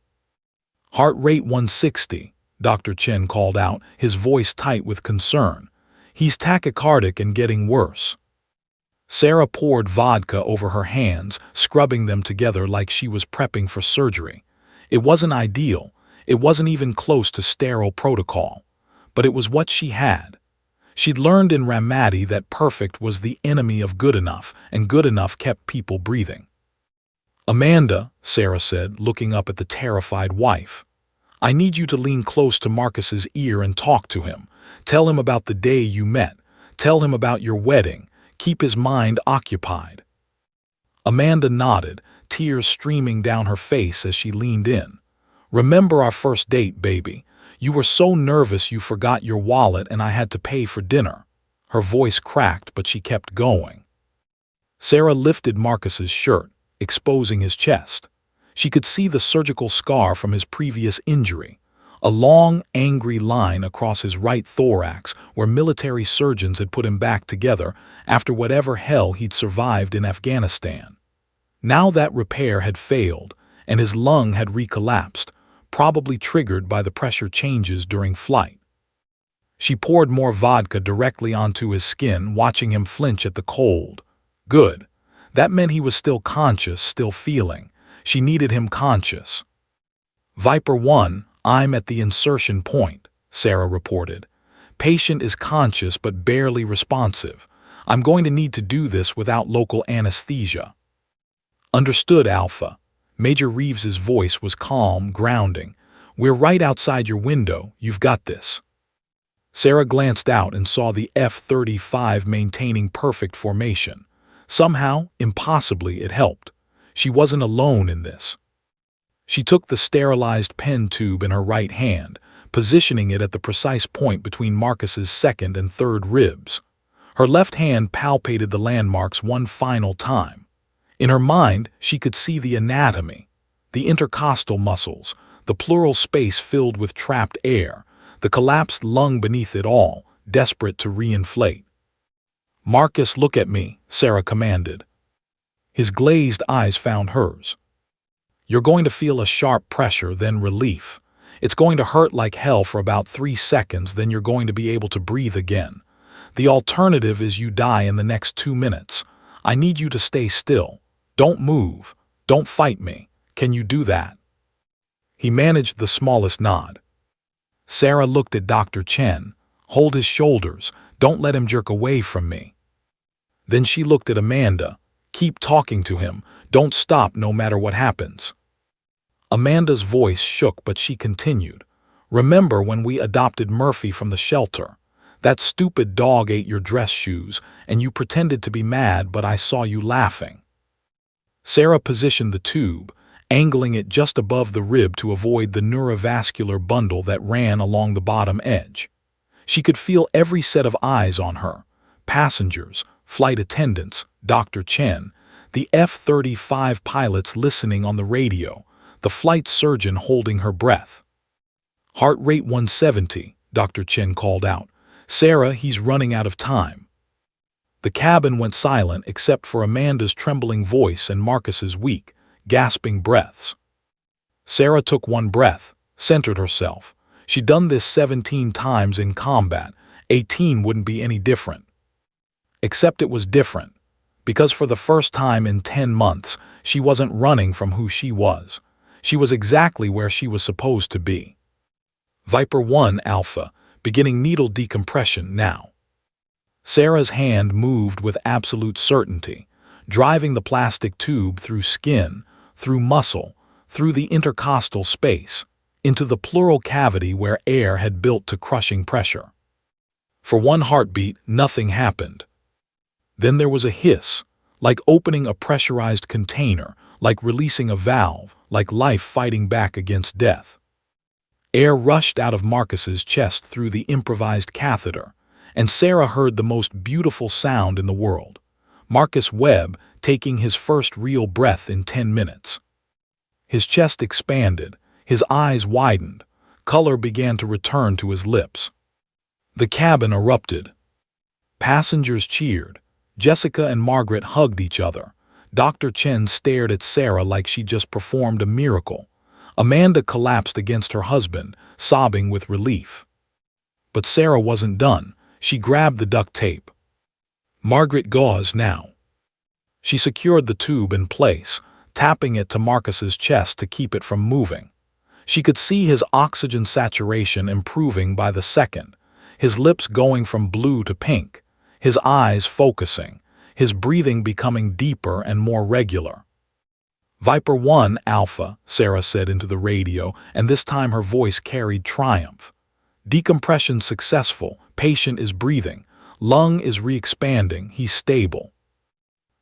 "Heart rate 160, Dr. Chen called out, his voice tight with concern. "He's tachycardic and getting worse." Sarah poured vodka over her hands, scrubbing them together like she was prepping for surgery. It wasn't ideal. It wasn't even close to sterile protocol. But it was what she had. She'd learned in Ramadi that perfect was the enemy of good enough, and good enough kept people breathing. "Amanda," Sarah said, looking up at the terrified wife, "I need you to lean close to Marcus's ear and talk to him. Tell him about the day you met. Tell him about your wedding. Keep his mind occupied." Amanda nodded, tears streaming down her face as she leaned in. "Remember our first date, baby? You were so nervous you forgot your wallet and I had to pay for dinner." Her voice cracked, but she kept going. Sarah lifted Marcus's shirt, exposing his chest. She could see the surgical scar from his previous injury, a long, angry line across his right thorax where military surgeons had put him back together after whatever hell he'd survived in Afghanistan. Now that repair had failed, and his lung had recollapsed, probably triggered by the pressure changes during flight. She poured more vodka directly onto his skin, watching him flinch at the cold. Good. That meant he was still conscious, still feeling. She needed him conscious. "Viper 1, I'm at the insertion point," Sarah reported. "Patient is conscious but barely responsive. I'm going to need to do this without local anesthesia." "Understood, Alpha." Major Reeves's voice was calm, grounding. "We're right outside your window. You've got this." Sarah glanced out and saw the F-35 maintaining perfect formation. Somehow, impossibly, it helped. She wasn't alone in this. She took the sterilized pen tube in her right hand, positioning it at the precise point between Marcus's second and third ribs. Her left hand palpated the landmarks one final time. In her mind, she could see the anatomy, the intercostal muscles, the pleural space filled with trapped air, the collapsed lung beneath it all, desperate to reinflate. "Marcus, look at me," Sarah commanded. His glazed eyes found hers. "You're going to feel a sharp pressure, then relief. It's going to hurt like hell for about 3 seconds, then you're going to be able to breathe again. The alternative is you die in the next 2 minutes. I need you to stay still. Don't move. Don't fight me. Can you do that?" He managed the smallest nod. Sarah looked at Dr. Chen. "Hold his shoulders. Don't let him jerk away from me." Then she looked at Amanda. "Keep talking to him. Don't stop no matter what happens." Amanda's voice shook, but she continued. "Remember when we adopted Murphy from the shelter? That stupid dog ate your dress shoes, and you pretended to be mad, but I saw you laughing." Sarah positioned the tube, angling it just above the rib to avoid the neurovascular bundle that ran along the bottom edge. She could feel every set of eyes on her: passengers, flight attendants, Dr. Chen, the F-35 pilots listening on the radio, the flight surgeon holding her breath. "Heart rate 170, Dr. Chen called out. "Sarah, he's running out of time." The cabin went silent except for Amanda's trembling voice and Marcus's weak, gasping breaths. Sarah took one breath, centered herself. She'd done this 17 times in combat. 18 wouldn't be any different. Except it was different, because for the first time in 10 months, she wasn't running from who she was. She was exactly where she was supposed to be. Viper 1 Alpha, beginning needle decompression now. Sarah's hand moved with absolute certainty, driving the plastic tube through skin, through muscle, through the intercostal space, into the pleural cavity where air had built to crushing pressure. For one heartbeat, nothing happened. Then there was a hiss, like opening a pressurized container, like releasing a valve, like life fighting back against death. Air rushed out of Marcus's chest through the improvised catheter, and Sarah heard the most beautiful sound in the world: Marcus Webb taking his first real breath in 10 minutes. His chest expanded, his eyes widened, color began to return to his lips. The cabin erupted. Passengers cheered. Jessica and Margaret hugged each other. Dr. Chen stared at Sarah like she just performed a miracle. Amanda collapsed against her husband, sobbing with relief. But Sarah wasn't done. She grabbed the duct tape. "Margaret, gauze now." She secured the tube in place, tapping it to Marcus's chest to keep it from moving. She could see his oxygen saturation improving by the second, his lips going from blue to pink, his eyes focusing, his breathing becoming deeper and more regular. "Viper 1 Alpha," Sarah said into the radio, and this time her voice carried triumph. "Decompression successful, patient is breathing, lung is re-expanding, he's stable."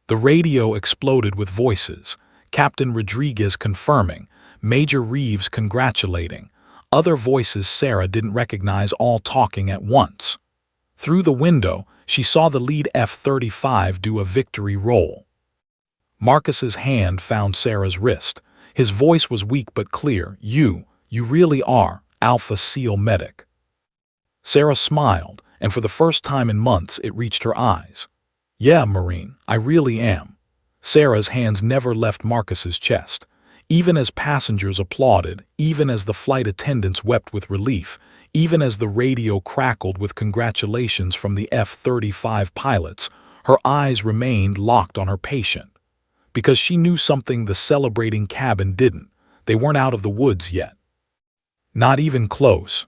The radio exploded with voices, Captain Rodriguez confirming, Major Reeves congratulating, other voices Sarah didn't recognize all talking at once. Through the window, she saw the lead F-35 do a victory roll. Marcus's hand found Sarah's wrist. His voice was weak but clear. You really are Alpha SEAL medic." Sarah smiled, and for the first time in months it reached her eyes. "Yeah, Marine, I really am." Sarah's hands never left Marcus's chest. Even as passengers applauded, even as the flight attendants wept with relief, even as the radio crackled with congratulations from the F-35 pilots, her eyes remained locked on her patient. Because she knew something the celebrating cabin didn't. They weren't out of the woods yet. Not even close.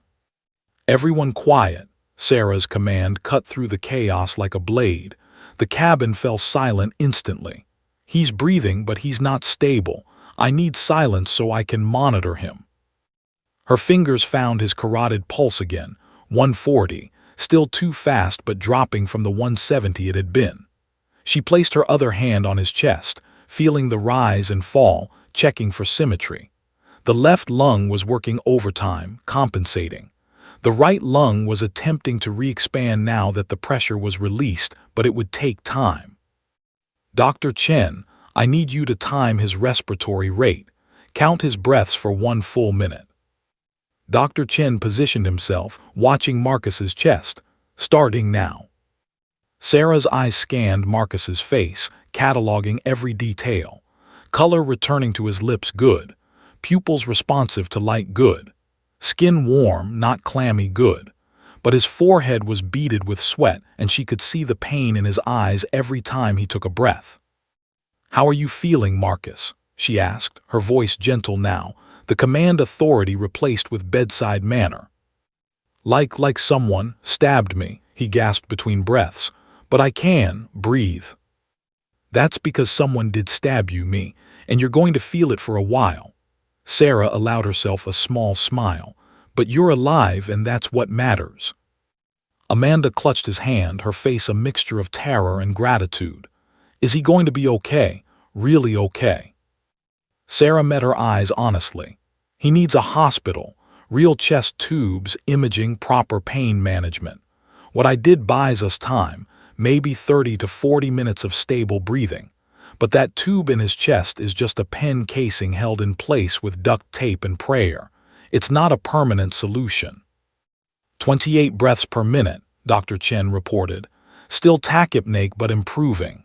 "Everyone quiet," Sarah's command cut through the chaos like a blade. The cabin fell silent instantly. "He's breathing, but he's not stable. I need silence so I can monitor him." Her fingers found his carotid pulse again, 140, still too fast but dropping from the 170 it had been. She placed her other hand on his chest, feeling the rise and fall, checking for symmetry. The left lung was working overtime, compensating. The right lung was attempting to re-expand now that the pressure was released, but it would take time. "Dr. Chen, I need you to time his respiratory rate. Count his breaths for 1 full minute. Dr. Chen positioned himself, watching Marcus's chest. Starting now. Sarah's eyes scanned Marcus's face, cataloging every detail. Color returning to his lips good. Pupils responsive to light good. Skin warm, not clammy good. But his forehead was beaded with sweat, and she could see the pain in his eyes every time he took a breath. "How are you feeling, Marcus?" she asked, her voice gentle now, the command authority replaced with bedside manner. Like someone stabbed me," he gasped between breaths. "But I can breathe." "That's because someone did stab you, me, and you're going to feel it for a while." Sarah allowed herself a small smile. "But you're alive, and that's what matters." Amanda clutched his hand, her face a mixture of terror and gratitude. "Is he going to be okay? Really okay?" Sarah met her eyes honestly. "He needs a hospital, real chest tubes, imaging, proper pain management. What I did buys us time, maybe 30 to 40 minutes of stable breathing. But that tube in his chest is just a pen casing held in place with duct tape and prayer. It's not a permanent solution." 28 breaths per minute, Dr. Chen reported. "Still tachypneic but improving."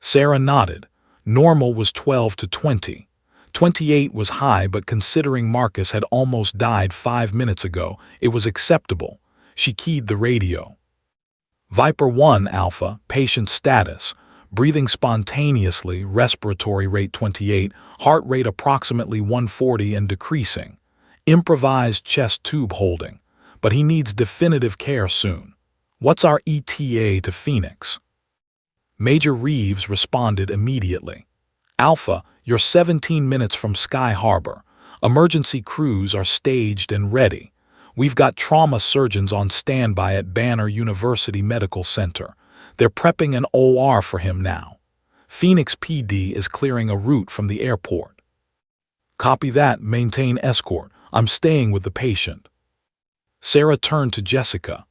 Sarah nodded. Normal was 12 to 20. 28 was high, but considering Marcus had almost died 5 minutes ago, it was acceptable. She keyed the radio. "Viper 1 Alpha, patient status. Breathing spontaneously, respiratory rate 28, heart rate approximately 140 and decreasing. Improvised chest tube holding. But he needs definitive care soon. What's our ETA to Phoenix?" Major Reeves responded immediately. "Alpha, you're 17 minutes from Sky Harbor. Emergency crews are staged and ready. We've got trauma surgeons on standby at Banner University Medical Center. They're prepping an OR for him now. Phoenix PD is clearing a route from the airport." "Copy that, maintain escort. I'm staying with the patient." Sarah turned to Jessica.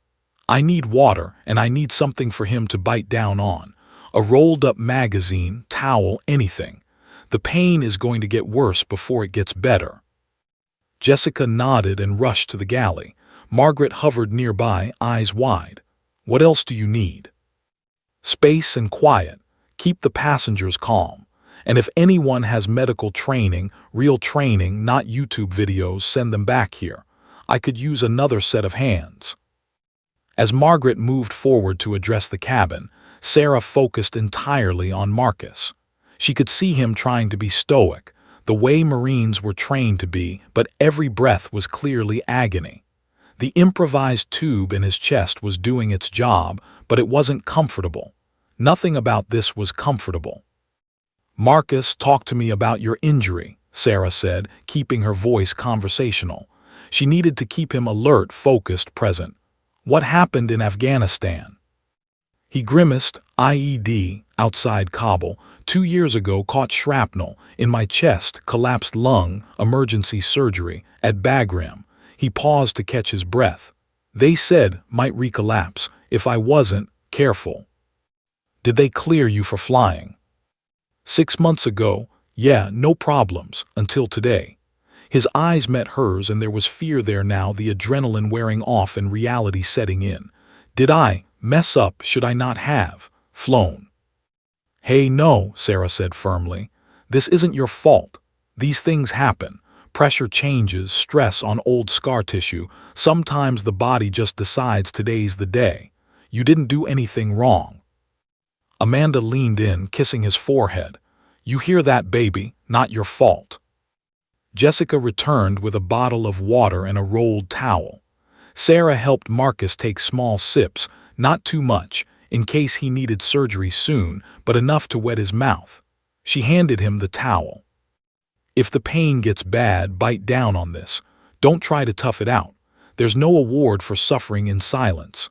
"I need water, and I need something for him to bite down on. A rolled-up magazine, towel, anything. The pain is going to get worse before it gets better." Jessica nodded and rushed to the galley. Margaret hovered nearby, eyes wide. "What else do you need?" "Space and quiet. Keep the passengers calm. And if anyone has medical training, real training, not YouTube videos, send them back here. I could use another set of hands." As Margaret moved forward to address the cabin, Sarah focused entirely on Marcus. She could see him trying to be stoic, the way Marines were trained to be, but every breath was clearly agony. The improvised tube in his chest was doing its job, but it wasn't comfortable. Nothing about this was comfortable. "Marcus, talk to me about your injury," Sarah said, keeping her voice conversational. She needed to keep him alert, focused, present. "What happened in Afghanistan?" He grimaced. "IED, outside Kabul. 2 years ago caught shrapnel. In my chest, collapsed lung, emergency surgery. At Bagram." He paused to catch his breath. "They said, might recollapse, if I wasn't careful." "Did they clear you for flying?" 6 months ago, yeah, no problems, until today." His eyes met hers, and there was fear there now, the adrenaline wearing off and reality setting in. "Did I mess up? Should I not have flown?" "Hey, no," Sarah said firmly. "This isn't your fault. These things happen. Pressure changes, stress on old scar tissue. Sometimes the body just decides today's the day. You didn't do anything wrong." Amanda leaned in, kissing his forehead. "You hear that, baby? Not your fault." Jessica returned with a bottle of water and a rolled towel. Sarah helped Marcus take small sips, not too much, in case he needed surgery soon, but enough to wet his mouth. She handed him the towel. "If the pain gets bad, bite down on this. Don't try to tough it out. There's no award for suffering in silence."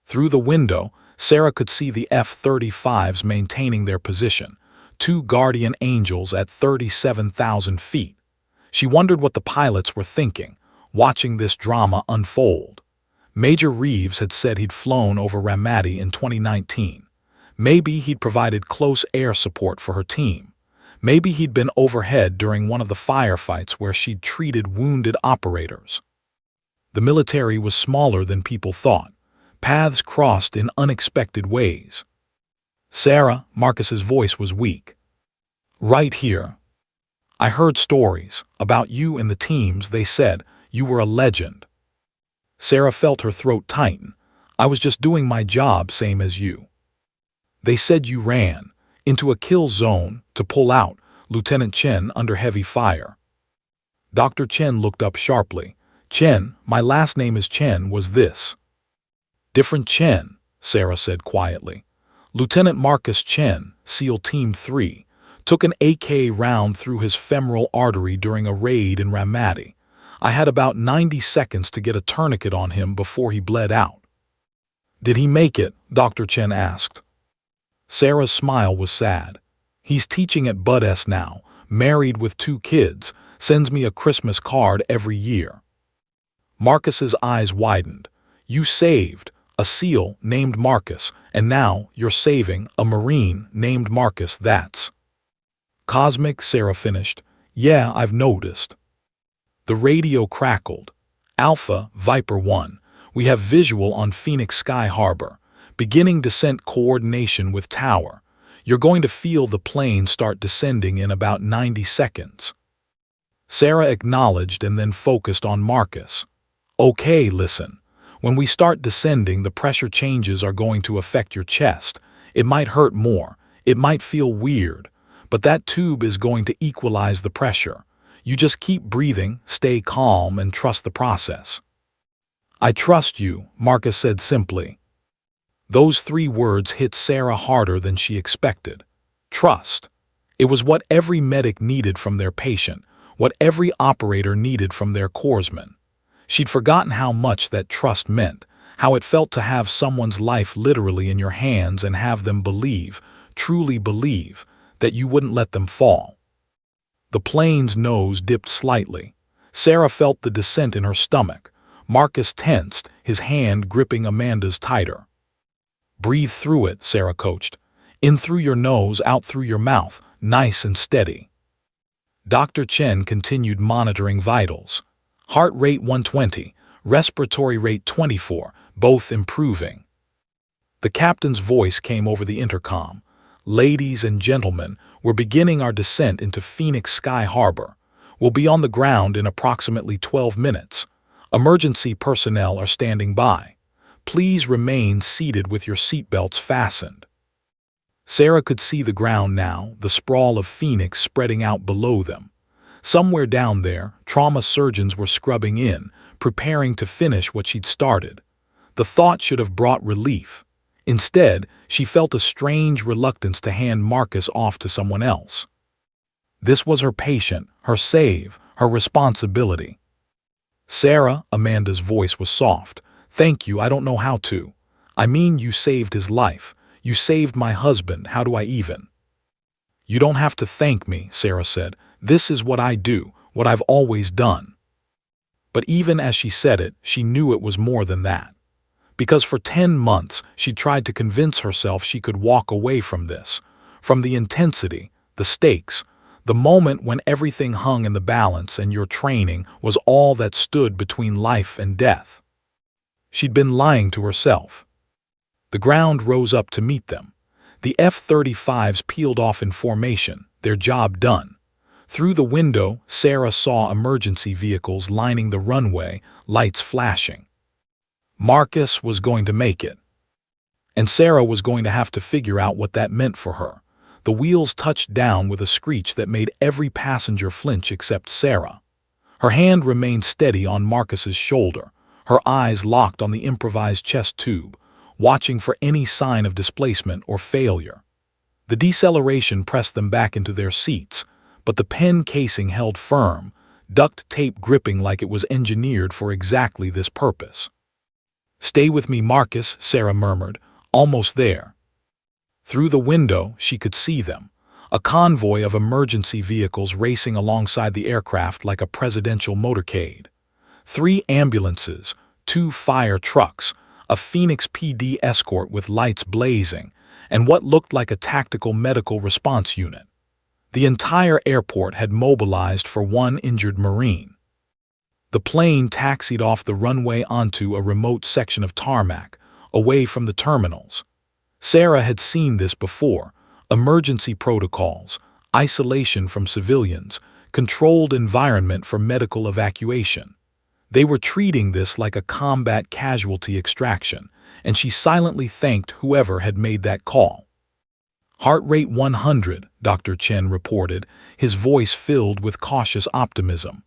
Through the window, Sarah could see the F-35s maintaining their position, 2 guardian angels at 37,000 feet. She wondered what the pilots were thinking, watching this drama unfold. Major Reeves had said he'd flown over Ramadi in 2019. Maybe he'd provided close air support for her team. Maybe he'd been overhead during one of the firefights where she'd treated wounded operators. The military was smaller than people thought. Paths crossed in unexpected ways. Sarah, Marcus's voice was weak. Right here. I heard stories about you and the teams. They said you were a legend. Sarah felt her throat tighten. I was just doing my job, same as you. They said you ran into a kill zone to pull out Lieutenant Chen under heavy fire. Dr. Chen looked up sharply. Chen, my last name is Chen, was this. Different Chen, Sarah said quietly. Lieutenant Marcus Chen, SEAL Team 3, took an AK round through his femoral artery during a raid in Ramadi. I had about 90 seconds to get a tourniquet on him before he bled out. Did he make it? Dr. Chen asked. Sarah's smile was sad. He's teaching at Bud S now, married with 2 kids, sends me a Christmas card every year. Marcus's eyes widened. You saved a SEAL named Marcus, and now you're saving a Marine named Marcus. That's cosmic, Sarah finished. Yeah, I've noticed. The radio crackled. Alpha, Viper 1. We have visual on Phoenix Sky Harbor. Beginning descent coordination with tower. You're going to feel the plane start descending in about 90 seconds. Sarah acknowledged and then focused on Marcus. Okay, listen. When we start descending, the pressure changes are going to affect your chest. It might hurt more. It might feel weird. But that tube is going to equalize the pressure. You just keep breathing, stay calm, and trust the process. I trust you, Marcus said simply. Those 3 words hit Sarah harder than she expected. Trust. It was what every medic needed from their patient, what every operator needed from their corpsman. She'd forgotten how much that trust meant, how it felt to have someone's life literally in your hands and have them believe, truly believe, that you wouldn't let them fall. The plane's nose dipped slightly. Sarah felt the descent in her stomach. Marcus tensed, his hand gripping Amanda's tighter. Breathe through it, Sarah coached. In through your nose, out through your mouth, nice and steady. Dr. Chen continued monitoring vitals. Heart rate 120, respiratory rate 24, both improving. The captain's voice came over the intercom. Ladies and gentlemen, we're beginning our descent into Phoenix Sky Harbor. We'll be on the ground in approximately 12 minutes. Emergency personnel are standing by. Please remain seated with your seatbelts fastened. Sarah could see the ground now, the sprawl of Phoenix spreading out below them. Somewhere down there, trauma surgeons were scrubbing in, preparing to finish what she'd started. The thought should have brought relief. Instead, she felt a strange reluctance to hand Marcus off to someone else. This was her patient, her save, her responsibility. Sarah, Amanda's voice was soft. Thank you, I don't know how to. I mean, you saved his life. You saved my husband, how do I even? You don't have to thank me, Sarah said. This is what I do, what I've always done. But even as she said it, she knew it was more than that. Because for 10 months, she'd tried to convince herself she could walk away from this, from the intensity, the stakes, the moment when everything hung in the balance and your training was all that stood between life and death. She'd been lying to herself. The ground rose up to meet them. The F-35s peeled off in formation, their job done. Through the window, Sarah saw emergency vehicles lining the runway, lights flashing. Marcus was going to make it. And Sarah was going to have to figure out what that meant for her. The wheels touched down with a screech that made every passenger flinch except Sarah. Her hand remained steady on Marcus's shoulder, her eyes locked on the improvised chest tube, watching for any sign of displacement or failure. The deceleration pressed them back into their seats, but the pen casing held firm, duct tape gripping like it was engineered for exactly this purpose. Stay with me, Marcus, Sarah murmured, almost there. Through the window, she could see them, a convoy of emergency vehicles racing alongside the aircraft like a presidential motorcade. 3 ambulances, 2 fire trucks, a Phoenix PD escort with lights blazing, and what looked like a tactical medical response unit. The entire airport had mobilized for one injured Marine. The plane taxied off the runway onto a remote section of tarmac, away from the terminals. Sarah had seen this before: emergency protocols, isolation from civilians, controlled environment for medical evacuation. They were treating this like a combat casualty extraction, and she silently thanked whoever had made that call. Heart rate 100, Dr. Chen reported, his voice filled with cautious optimism.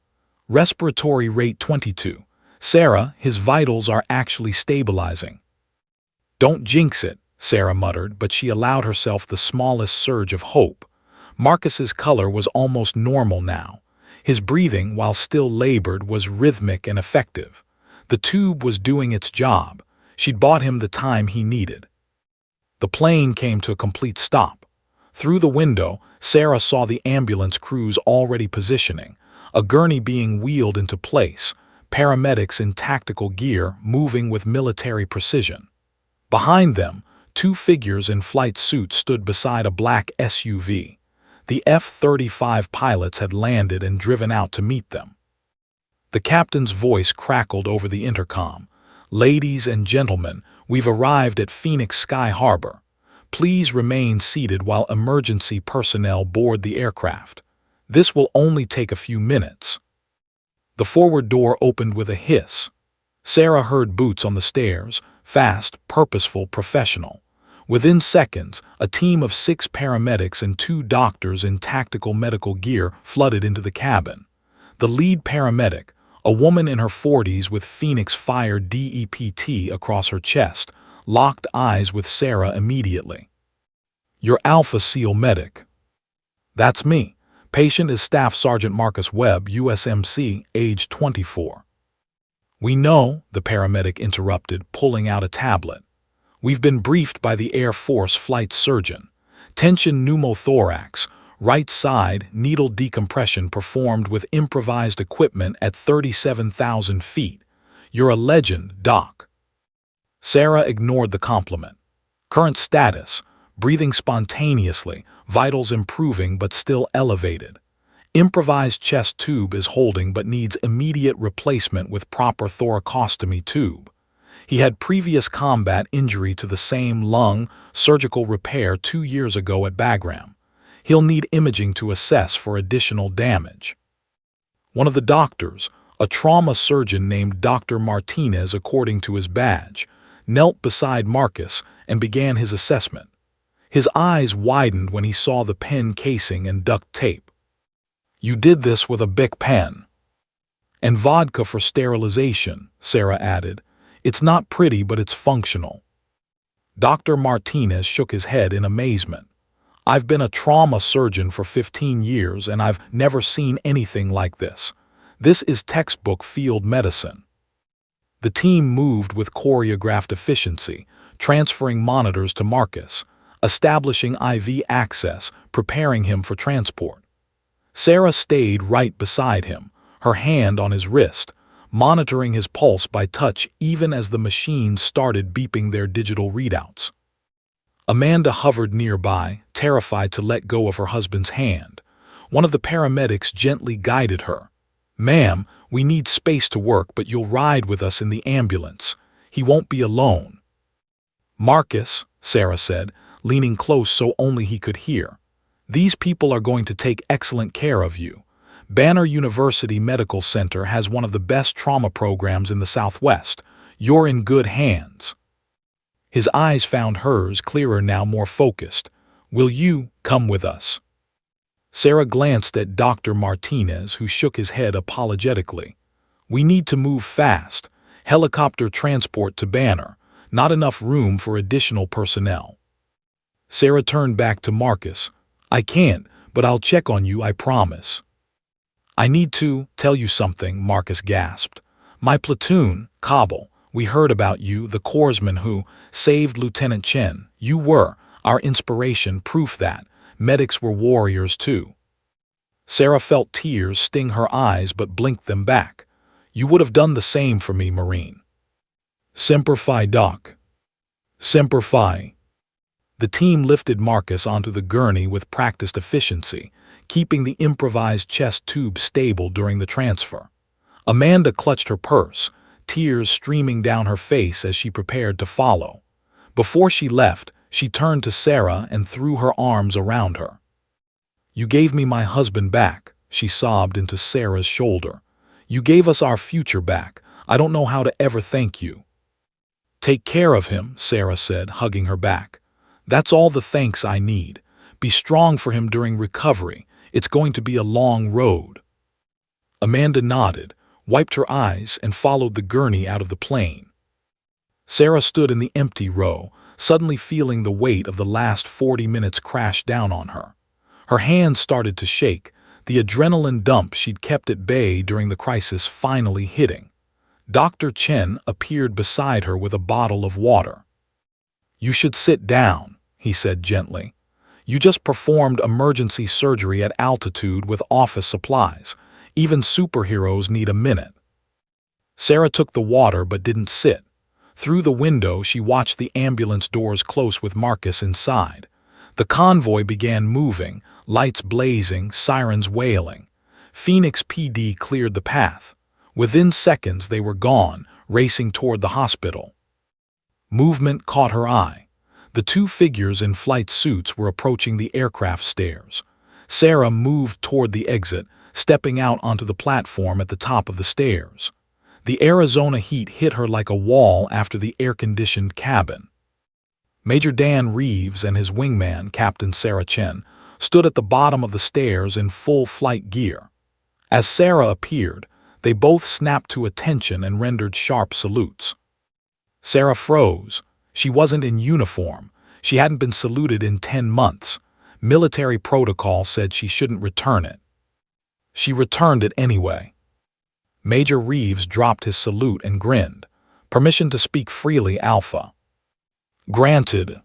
Respiratory rate 22. Sarah, his vitals are actually stabilizing. Don't jinx it, Sarah muttered, but she allowed herself the smallest surge of hope. Marcus's color was almost normal now. His breathing, while still labored, was rhythmic and effective. The tube was doing its job. She'd bought him the time he needed. The plane came to a complete stop. Through the window, Sarah saw the ambulance crews already positioning, a gurney being wheeled into place, paramedics in tactical gear moving with military precision. Behind them, two figures in flight suits stood beside a black SUV. The F-35 pilots had landed and driven out to meet them. The captain's voice crackled over the intercom. "Ladies and gentlemen, we've arrived at Phoenix Sky Harbor. Please remain seated while emergency personnel board the aircraft. This will only take a few minutes." The forward door opened with a hiss. Sarah heard boots on the stairs, fast, purposeful, professional. Within seconds, a team of 6 paramedics and 2 doctors in tactical medical gear flooded into the cabin. The lead paramedic, a woman in her 40s with Phoenix Fire DEPT across her chest, locked eyes with Sarah immediately. "You're Alpha SEAL medic." "That's me. Patient is Staff Sergeant Marcus Webb, USMC, age 24. "We know," the paramedic interrupted, pulling out a tablet. "We've been briefed by the Air Force flight surgeon. Tension pneumothorax, right side, needle decompression performed with improvised equipment at 37,000 feet. You're a legend, Doc." Sarah ignored the compliment. Current status: breathing spontaneously, vitals improving but still elevated. Improvised chest tube is holding but needs immediate replacement with proper thoracostomy tube. He had previous combat injury to the same lung, surgical repair 2 years ago at Bagram. He'll need imaging to assess for additional damage. One of the doctors, a trauma surgeon named Dr. Martinez according to his badge, knelt beside Marcus and began his assessment. His eyes widened when he saw the pen casing and duct tape. "You did this with a Bic pen." "And vodka for sterilization," Sarah added. "It's not pretty, but it's functional." Dr. Martinez shook his head in amazement. "I've been a trauma surgeon for 15 years and I've never seen anything like this. This is textbook field medicine." The team moved with choreographed efficiency, transferring monitors to Marcus, establishing IV access, preparing him for transport. Sarah stayed right beside him, her hand on his wrist, monitoring his pulse by touch even as the machines started beeping their digital readouts. Amanda hovered nearby, terrified to let go of her husband's hand. One of the paramedics gently guided her. "Ma'am, we need space to work, but you'll ride with us in the ambulance. He won't be alone." "Marcus," Sarah said, leaning close so only he could hear, "these people are going to take excellent care of you. Banner University Medical Center has one of the best trauma programs in the Southwest. You're in good hands." His eyes found hers, clearer now, more focused. "Will you come with us?" Sarah glanced at Dr. Martinez, who shook his head apologetically. "We need to move fast. Helicopter transport to Banner. Not enough room for additional personnel." Sarah turned back to Marcus. "I can't, but I'll check on you, I promise." "I need to tell you something," Marcus gasped. "My platoon, Kabul, we heard about you, the corpsman who saved Lieutenant Chen. You were our inspiration, proof that medics were warriors too." Sarah felt tears sting her eyes but blinked them back. "You would have done the same for me, Marine." "Semper Fi, Doc." "Semper Fi." The team lifted Marcus onto the gurney with practiced efficiency, keeping the improvised chest tube stable during the transfer. Amanda clutched her purse, tears streaming down her face as she prepared to follow. Before she left, she turned to Sarah and threw her arms around her. "You gave me my husband back," she sobbed into Sarah's shoulder. "You gave us our future back. I don't know how to ever thank you." "Take care of him," Sarah said, hugging her back. "That's all the thanks I need. Be strong for him during recovery. It's going to be a long road." Amanda nodded, wiped her eyes, and followed the gurney out of the plane. Sarah stood in the empty row, suddenly feeling the weight of the last 40 minutes crash down on her. Her hands started to shake, the adrenaline dump she'd kept at bay during the crisis finally hitting. Dr. Chen appeared beside her with a bottle of water. "You should sit down," he said gently. "You just performed emergency surgery at altitude with office supplies. Even superheroes need a minute." Sarah took the water but didn't sit. Through the window, she watched the ambulance doors close with Marcus inside. The convoy began moving, lights blazing, sirens wailing. Phoenix PD cleared the path. Within seconds, they were gone, racing toward the hospital. Movement caught her eye. The two figures in flight suits were approaching the aircraft stairs. Sarah moved toward the exit, stepping out onto the platform at the top of the stairs. The Arizona heat hit her like a wall after the air-conditioned cabin. Major Dan Reeves and his wingman, Captain Sarah Chen, stood at the bottom of the stairs in full flight gear. As Sarah appeared, they both snapped to attention and rendered sharp salutes. Sarah froze. She wasn't in uniform. She hadn't been saluted in 10 months. Military protocol said she shouldn't return it. She returned it anyway. Major Reeves dropped his salute and grinned. "Permission to speak freely, Alpha." "Granted."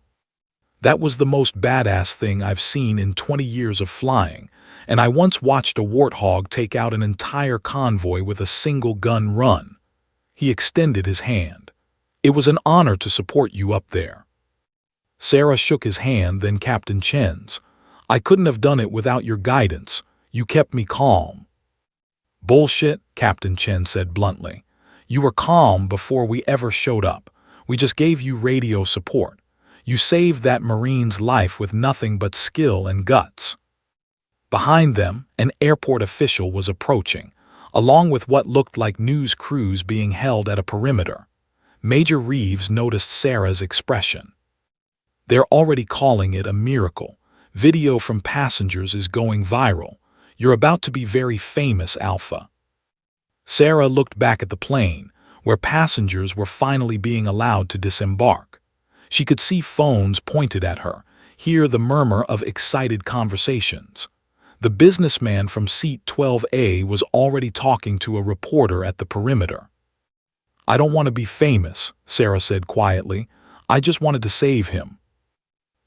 "That was the most badass thing I've seen in 20 years of flying, and I once watched a warthog take out an entire convoy with a single gun run." He extended his hand. "It was an honor to support you up there." Sarah shook his hand, then Captain Chen's. "I couldn't have done it without your guidance. You kept me calm." "Bullshit," Captain Chen said bluntly. "You were calm before we ever showed up. We just gave you radio support. You saved that Marine's life with nothing but skill and guts." Behind them, an airport official was approaching, along with what looked like news crews being held at a perimeter. Major Reeves noticed Sarah's expression. "They're already calling it a miracle. Video from passengers is going viral. You're about to be very famous, Alpha." Sarah looked back at the plane, where passengers were finally being allowed to disembark. She could see phones pointed at her, hear the murmur of excited conversations. The businessman from seat 12A was already talking to a reporter at the perimeter. "I don't want to be famous," Sarah said quietly. "I just wanted to save him."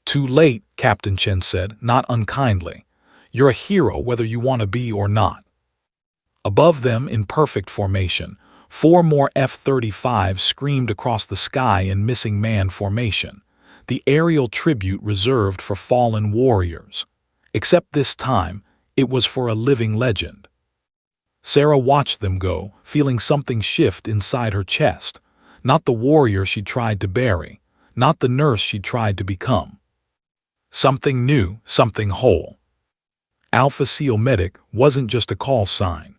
"Too late," Captain Chen said, not unkindly. "You're a hero whether you want to be or not." Above them, in perfect formation, 4 more F-35s screamed across the sky in missing man formation, the aerial tribute reserved for fallen warriors. Except this time, it was for a living legend. Sarah watched them go, feeling something shift inside her chest. Not the warrior she'd tried to bury, not the nurse she'd tried to become. Something new, something whole. Alpha SEAL Medic wasn't just a call sign.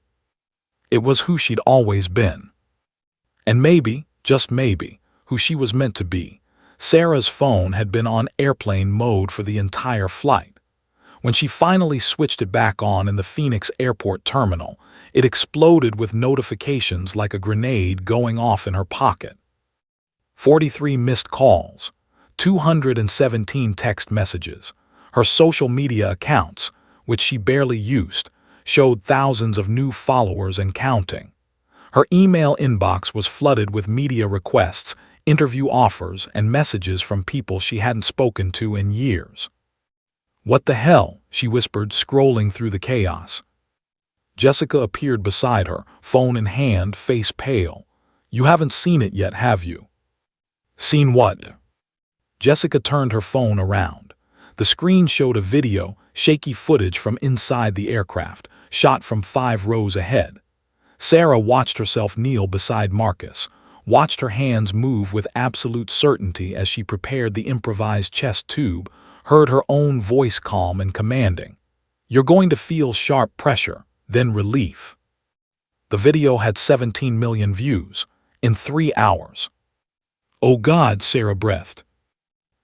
It was who she'd always been. And maybe, just maybe, who she was meant to be. Sarah's phone had been on airplane mode for the entire flight. When she finally switched it back on in the Phoenix airport terminal, it exploded with notifications like a grenade going off in her pocket. 43 missed calls, 217 text messages. Her social media accounts, which she barely used, showed thousands of new followers and counting. Her email inbox was flooded with media requests, interview offers, and messages from people she hadn't spoken to in years. "What the hell?" she whispered, scrolling through the chaos. Jessica appeared beside her, phone in hand, face pale. "You haven't seen it yet, have you?" "Seen what?" Jessica turned her phone around. The screen showed a video shaky footage from inside the aircraft, shot from 5 rows ahead. Sarah watched herself kneel beside Marcus, watched her hands move with absolute certainty as she prepared the improvised chest tube, heard her own voice calm and commanding. "You're going to feel sharp pressure, then relief." The video had 17 million views in 3 hours. "Oh God," Sarah breathed.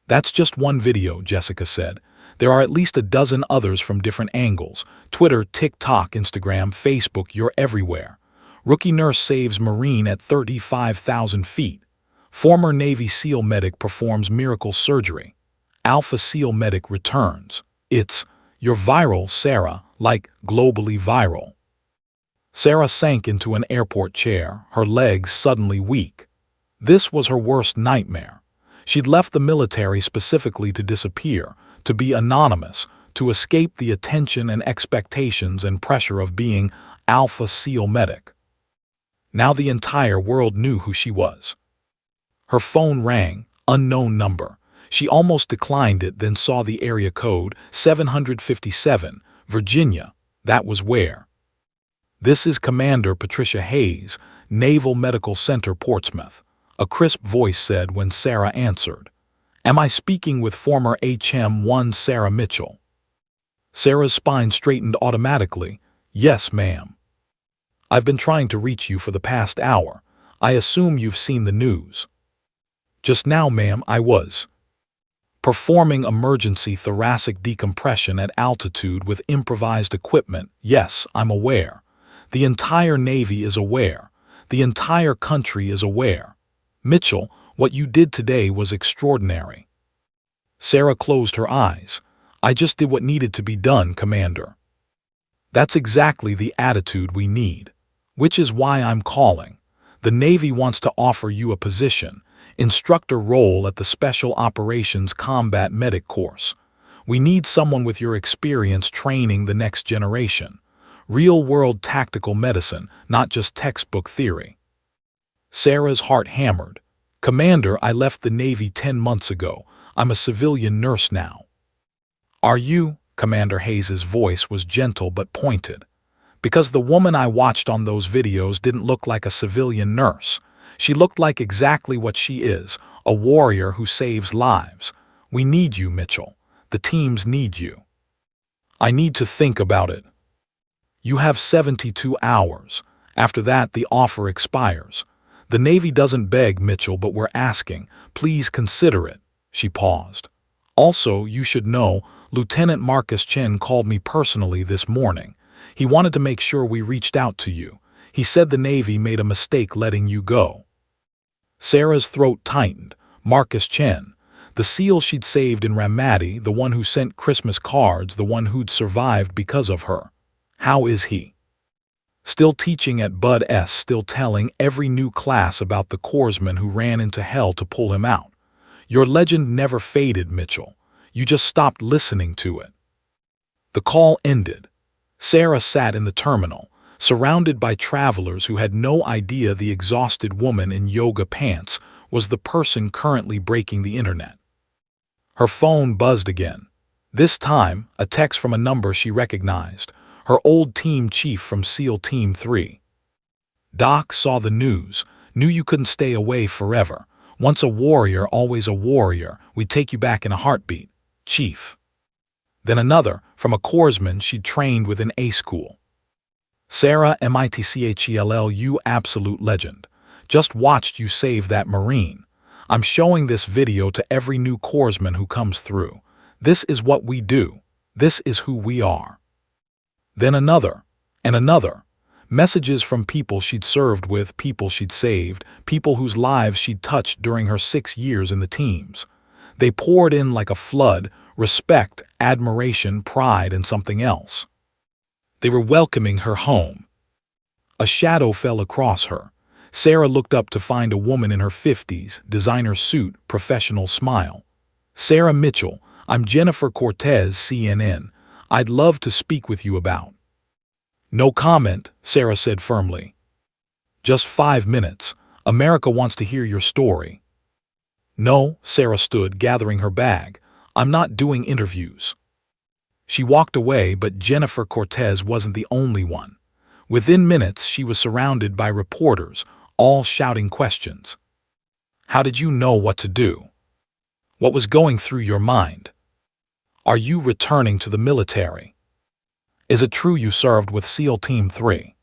"That's just one video," Jessica said. "There are at least a dozen others from different angles. Twitter, TikTok, Instagram, Facebook, you're everywhere. Rookie nurse saves Marine at 35,000 feet. Former Navy SEAL medic performs miracle surgery. Alpha SEAL medic returns. You're viral, Sarah, like globally viral." Sarah sank into an airport chair, her legs suddenly weak. This was her worst nightmare. She'd left the military specifically to disappear, to be anonymous, to escape the attention and expectations and pressure of being Alpha SEAL medic. Now the entire world knew who she was. Her phone rang, unknown number. She almost declined it, then saw the area code, 757, Virginia. That was where. "This is Commander Patricia Hayes, Naval Medical Center, Portsmouth," a crisp voice said when Sarah answered. "Am I speaking with former HM1 Sarah Mitchell?" Sarah's spine straightened automatically. "Yes, ma'am. I've been trying to reach you for the past hour. I assume you've seen the news." "Just now, ma'am, I was performing emergency thoracic decompression at altitude with improvised equipment. Yes, I'm aware. The entire Navy is aware. The entire country is aware. Mitchell, what you did today was extraordinary." Sarah closed her eyes. "I just did what needed to be done, Commander." "That's exactly the attitude we need. Which is why I'm calling. The Navy wants to offer you a position, instructor role at the Special Operations Combat Medic course. We need someone with your experience training the next generation. Real-world tactical medicine, not just textbook theory." Sarah's heart hammered. "Commander, I left the Navy 10 months ago. I'm a civilian nurse now." "Are you?" Commander Hayes's voice was gentle but pointed. "Because the woman I watched on those videos didn't look like a civilian nurse. She looked like exactly what she is, a warrior who saves lives. We need you, Mitchell. The teams need you." "I need to think about it." "You have 72 hours. After that, the offer expires. The Navy doesn't beg, Mitchell, but we're asking. Please consider it." She paused. "Also, you should know, Lieutenant Marcus Chen called me personally this morning. He wanted to make sure we reached out to you. He said the Navy made a mistake letting you go." Sarah's throat tightened. Marcus Chen, the SEAL she'd saved in Ramadi, the one who sent Christmas cards, the one who'd survived because of her. How is he? Still teaching at Bud S, still telling every new class about the corpsman who ran into hell to pull him out. Your legend never faded, Mitchell. You just stopped listening to it. The call ended. Sarah sat in the terminal, surrounded by travelers who had no idea the exhausted woman in yoga pants was the person currently breaking the internet. Her phone buzzed again. This time, a text from a number she recognized, her old team chief from SEAL Team 3. "Doc, saw the news. Knew you couldn't stay away forever. Once a warrior, always a warrior. We'd take you back in a heartbeat. Chief." Then another, from a corpsman she'd trained with in A school. "Sarah, Mitchell, you absolute legend. Just watched you save that Marine. I'm showing this video to every new corpsman who comes through. This is what we do. This is who we are." Then another, and another. Messages from people she'd served with, people she'd saved, people whose lives she'd touched during her 6 years in the teams. They poured in like a flood, respect, admiration, pride, and something else. They were welcoming her home. A shadow fell across her. Sarah looked up to find a woman in her 50s, designer suit, professional smile. "Sarah Mitchell, I'm Jennifer Cortez, CNN. I'd love to speak with you about." "No comment," Sarah said firmly. "Just 5 minutes. America wants to hear your story." "No," Sarah stood, gathering her bag. "I'm not doing interviews." She walked away, but Jennifer Cortez wasn't the only one. Within minutes, she was surrounded by reporters, all shouting questions. How did you know what to do? What was going through your mind? Are you returning to the military? Is it true you served with SEAL Team 3?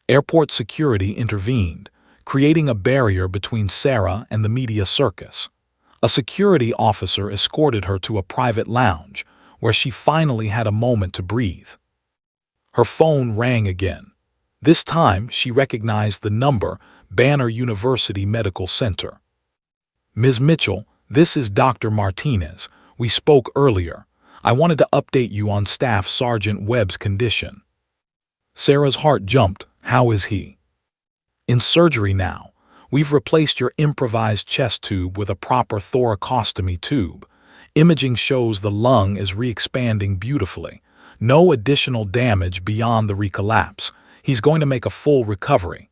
Airport security intervened, creating a barrier between Sarah and the media circus. A security officer escorted her to a private lounge, where she finally had a moment to breathe. Her phone rang again. This time, she recognized the number, Banner University Medical Center. Ms. Mitchell, this is Dr. Martinez. We spoke earlier. I wanted to update you on Staff Sergeant Webb's condition. Sarah's heart jumped. How is he? In surgery now. We've replaced your improvised chest tube with a proper thoracostomy tube. Imaging shows the lung is re-expanding beautifully. No additional damage beyond the recollapse. He's going to make a full recovery.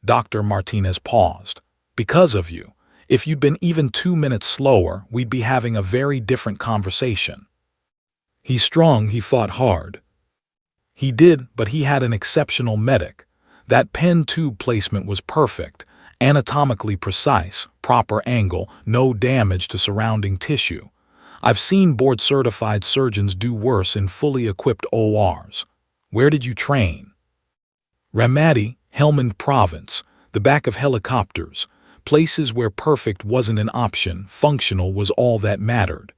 Dr. Martinez paused. Because of you. If you'd been even 2 minutes slower, we'd be having a very different conversation. He's strong, he fought hard. He did, but he had an exceptional medic. That pen tube placement was perfect, anatomically precise, proper angle, no damage to surrounding tissue. I've seen board-certified surgeons do worse in fully equipped ORs. Where did you train? Ramadi, Helmand Province, the back of helicopters. Places where perfect wasn't an option, functional was all that mattered.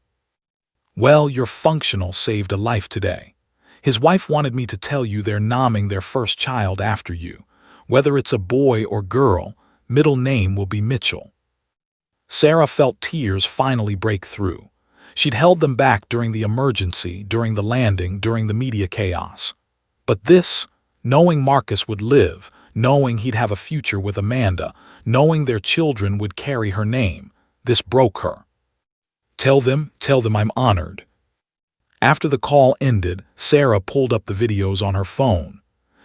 Well, your functional saved a life today. His wife wanted me to tell you they're naming their first child after you. Whether it's a boy or girl, middle name will be Mitchell. Sarah felt tears finally break through. She'd held them back during the emergency, during the landing, during the media chaos. But this, knowing Marcus would live, knowing he'd have a future with Amanda, knowing their children would carry her name, this broke her. Tell them I'm honored. After the call ended, Sarah pulled up the videos on her phone.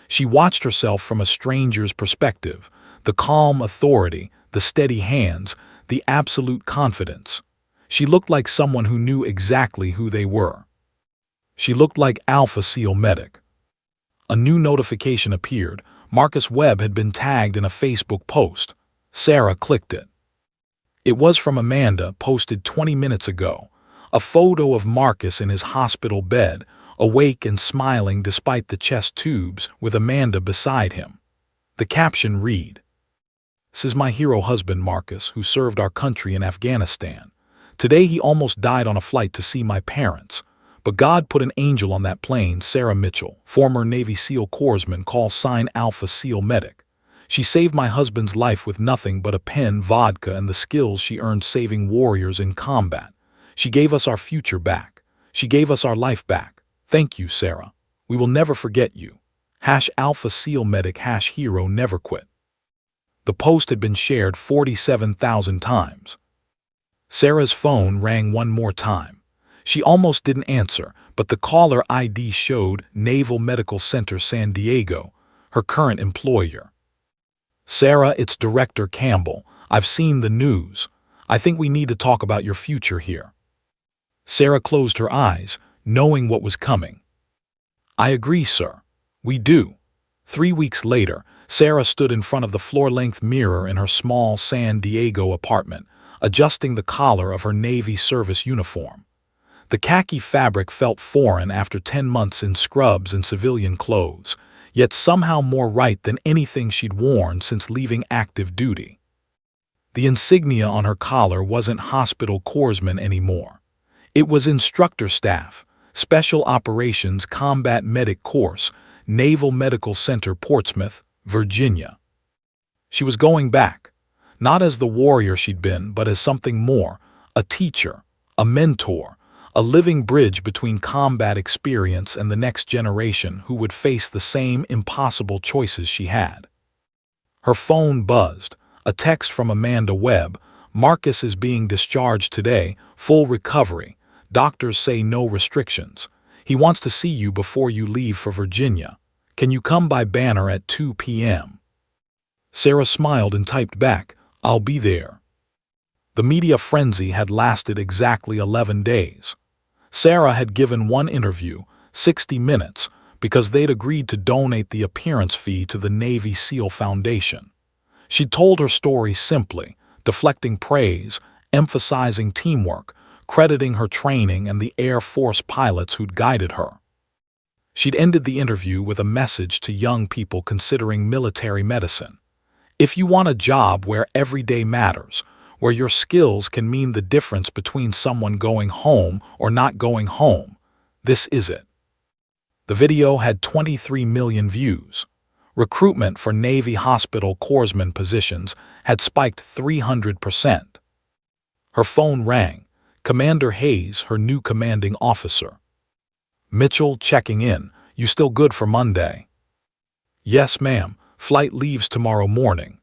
She watched herself from a stranger's perspective, the calm authority, the steady hands, the absolute confidence. She looked like someone who knew exactly who they were. She looked like Alpha SEAL Medic. A new notification appeared. Marcus Webb had been tagged in a Facebook post. Sarah clicked it. It was from Amanda, posted 20 minutes ago. A photo of Marcus in his hospital bed, awake and smiling despite the chest tubes, with Amanda beside him. The caption read, "This is my hero husband Marcus, who served our country in Afghanistan. Today he almost died on a flight to see my parents. But God put an angel on that plane. Sarah Mitchell, former Navy SEAL Corpsman, call sign Alpha SEAL Medic. She saved my husband's life with nothing but a pen, vodka, and the skills she earned saving warriors in combat. She gave us our future back. She gave us our life back. Thank you, Sarah. We will never forget you. #Alpha SEAL Medic #Hero Never Quit." The post had been shared 47,000 times. Sarah's phone rang one more time. She almost didn't answer, but the caller ID showed Naval Medical Center San Diego, her current employer. "Sarah, it's Director Campbell. I've seen the news. I think we need to talk about your future here." Sarah closed her eyes, knowing what was coming. "I agree, sir. We do." 3 weeks later, Sarah stood in front of the floor-length mirror in her small San Diego apartment, adjusting the collar of her Navy service uniform. The khaki fabric felt foreign after 10 months in scrubs and civilian clothes, yet somehow more right than anything she'd worn since leaving active duty. The insignia on her collar wasn't Hospital Corpsman anymore. It was Instructor Staff, Special Operations Combat Medic Course, Naval Medical Center, Portsmouth, Virginia. She was going back, not as the warrior she'd been, but as something more, a teacher, a mentor, a living bridge between combat experience and the next generation who would face the same impossible choices she had. Her phone buzzed, a text from Amanda Webb. "Marcus is being discharged today, full recovery. Doctors say no restrictions. He wants to see you before you leave for Virginia. Can you come by Banner at 2 p.m. Sarah smiled and typed back, "I'll be there." The media frenzy had lasted exactly 11 days. Sarah had given one interview, 60 Minutes, because they'd agreed to donate the appearance fee to the Navy SEAL Foundation. She told her story simply, deflecting praise, emphasizing teamwork, crediting her training and the Air Force pilots who'd guided her. She'd ended the interview with a message to young people considering military medicine. If you want a job where every day matters, where your skills can mean the difference between someone going home or not going home, this is it. The video had 23 million views. Recruitment for Navy hospital corpsman positions had spiked 300%. Her phone rang. Commander Hayes, her new commanding officer. Mitchell checking in. You still good for Monday? Yes, ma'am. Flight leaves tomorrow morning.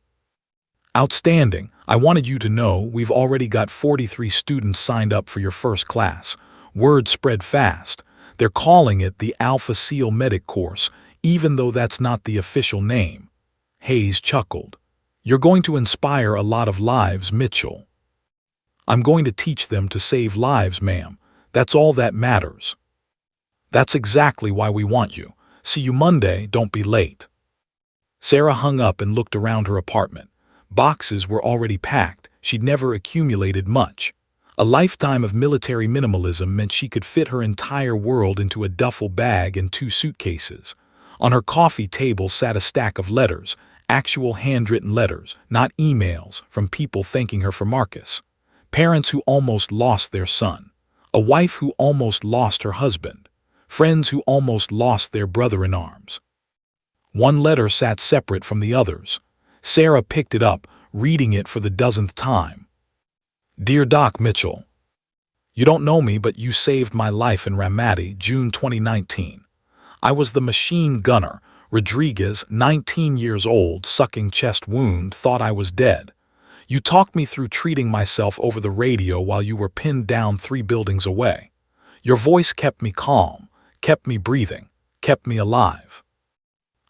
Outstanding. I wanted you to know we've already got 43 students signed up for your first class. Word spread fast. They're calling it the Alpha SEAL Medic course, even though that's not the official name. Hayes chuckled. You're going to inspire a lot of lives, Mitchell. I'm going to teach them to save lives, ma'am. That's all that matters. That's exactly why we want you. See you Monday, don't be late. Sarah hung up and looked around her apartment. Boxes were already packed. She'd never accumulated much. A lifetime of military minimalism meant she could fit her entire world into a duffel bag and 2 suitcases. On her coffee table sat a stack of letters, actual handwritten letters, not emails, from people thanking her for Marcus. Parents who almost lost their son. A wife who almost lost her husband. Friends who almost lost their brother-in-arms. One letter sat separate from the others. Sarah picked it up, reading it for the dozenth time. Dear Doc Mitchell, you don't know me, but you saved my life in Ramadi, June 2019. I was the machine gunner. Rodriguez, 19 years old, sucking chest wound, thought I was dead. You talked me through treating myself over the radio while you were pinned down 3 buildings away. Your voice kept me calm, kept me breathing, kept me alive.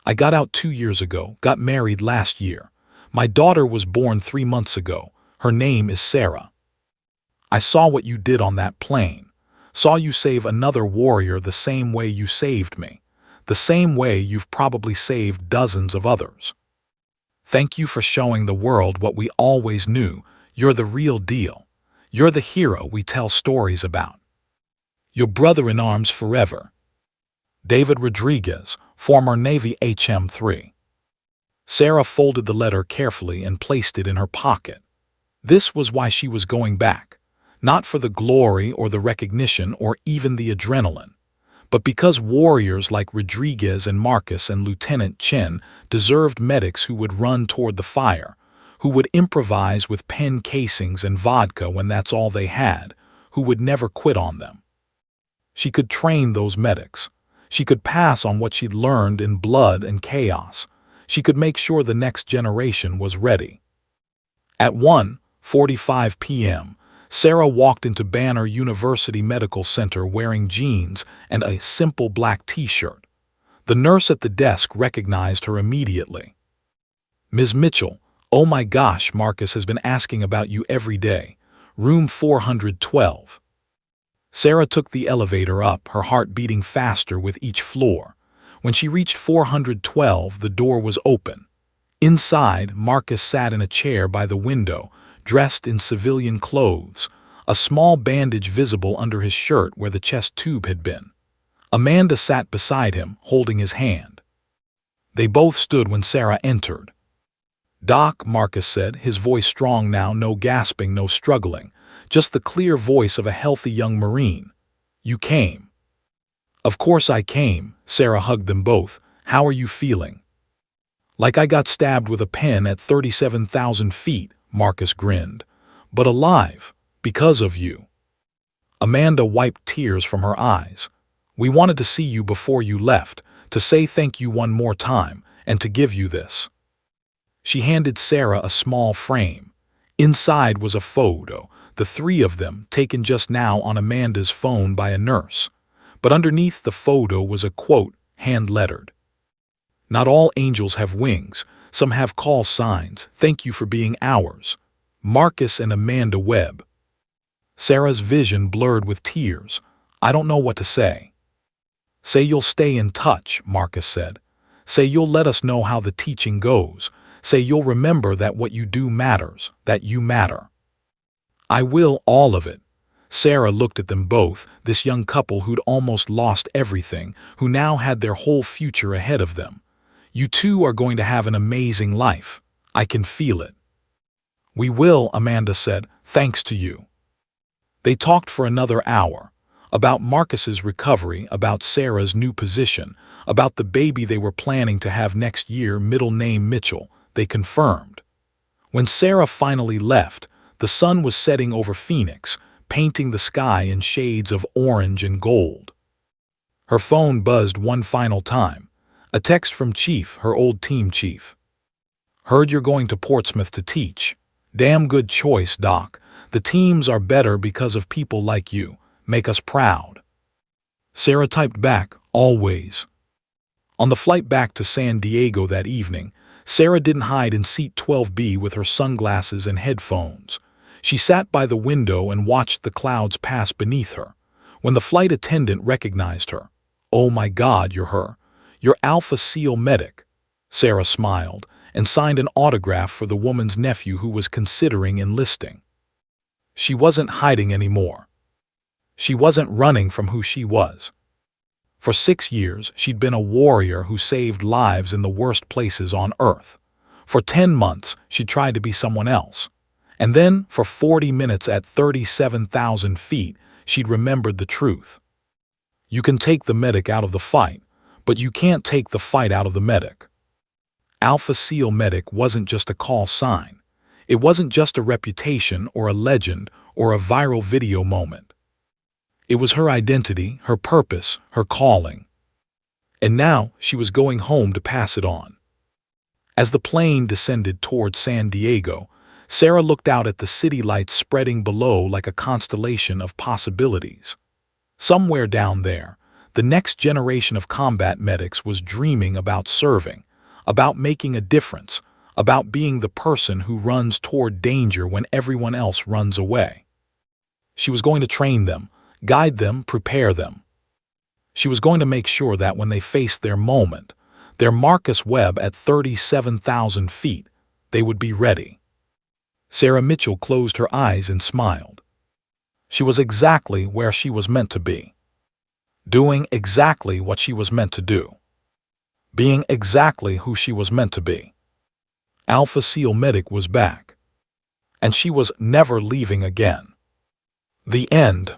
I got out 2 years ago, got married last year. My daughter was born 3 months ago. Her name is Sarah. I saw what you did on that plane. Saw you save another warrior the same way you saved me. The same way you've probably saved dozens of others. Thank you for showing the world what we always knew. You're the real deal. You're the hero we tell stories about. Your brother-in-arms forever. David Rodriguez, former Navy HM3. Sarah folded the letter carefully and placed it in her pocket. This was why she was going back. Not for the glory or the recognition or even the adrenaline, but because warriors like Rodriguez and Marcus and Lieutenant Chen deserved medics who would run toward the fire, who would improvise with pen casings and vodka when that's all they had, who would never quit on them. She could train those medics. She could pass on what she'd learned in blood and chaos. She could make sure the next generation was ready. At 1:45 p.m., Sarah walked into Banner University Medical Center wearing jeans and a simple black t-shirt. The nurse at the desk recognized her immediately. Ms. Mitchell, oh my gosh, Marcus has been asking about you every day. Room 412. Sarah took the elevator up, her heart beating faster with each floor. When she reached 412, the door was open. Inside, Marcus sat in a chair by the window, dressed in civilian clothes, a small bandage visible under his shirt where the chest tube had been. Amanda sat beside him, holding his hand. They both stood when Sarah entered. Doc, Marcus said, his voice strong now, no gasping, no struggling, just the clear voice of a healthy young Marine. You came. Of course I came, Sarah hugged them both. How are you feeling? Like I got stabbed with a pen at 37,000 feet, Marcus grinned. But alive, because of you. Amanda wiped tears from her eyes. We wanted to see you before you left, to say thank you one more time, and to give you this. She handed Sarah a small frame. Inside was a photo, the 3 of them taken just now on Amanda's phone by a nurse. But underneath the photo was a quote, hand-lettered. Not all angels have wings, some have call signs. Thank you for being ours. Marcus and Amanda Webb. Sarah's vision blurred with tears. I don't know what to say. Say you'll stay in touch, Marcus said. Say you'll let us know how the teaching goes. Say you'll remember that what you do matters, that you matter. I will, all of it. Sarah looked at them both, this young couple who'd almost lost everything, who now had their whole future ahead of them. You two are going to have an amazing life. I can feel it. We will, Amanda said, thanks to you. They talked for another hour. About Marcus's recovery, about Sarah's new position, about the baby they were planning to have next year, middle name Mitchell. They confirmed. When Sarah finally left, the sun was setting over Phoenix, painting the sky in shades of orange and gold. Her phone buzzed one final time. A text from Chief, her old team chief. Heard you're going to Portsmouth to teach. Damn good choice, Doc. The teams are better because of people like you. Make us proud. Sarah typed back, always. On the flight back to San Diego that evening, Sarah didn't hide in seat 12B with her sunglasses and headphones. She sat by the window and watched the clouds pass beneath her. When the flight attendant recognized her, "Oh my God, you're her. You're Alpha SEAL medic." Sarah smiled and signed an autograph for the woman's nephew who was considering enlisting. She wasn't hiding anymore. She wasn't running from who she was. For 6 years, she'd been a warrior who saved lives in the worst places on Earth. For 10 months, she tried to be someone else. And then, for 40 minutes at 37,000 feet, she'd remembered the truth. You can take the medic out of the fight, but you can't take the fight out of the medic. Alpha SEAL medic wasn't just a call sign. It wasn't just a reputation or a legend or a viral video moment. It was her identity, her purpose, her calling. And now she was going home to pass it on. As the plane descended toward San Diego, Sarah looked out at the city lights spreading below like a constellation of possibilities. Somewhere down there, the next generation of combat medics was dreaming about serving, about making a difference, about being the person who runs toward danger when everyone else runs away. She was going to train them, guide them, prepare them. She was going to make sure that when they faced their moment, their Marcus Webb at 37,000 feet, they would be ready. Sarah Mitchell closed her eyes and smiled. She was exactly where she was meant to be. Doing exactly what she was meant to do. Being exactly who she was meant to be. Alpha SEAL medic was back. And she was never leaving again. The end.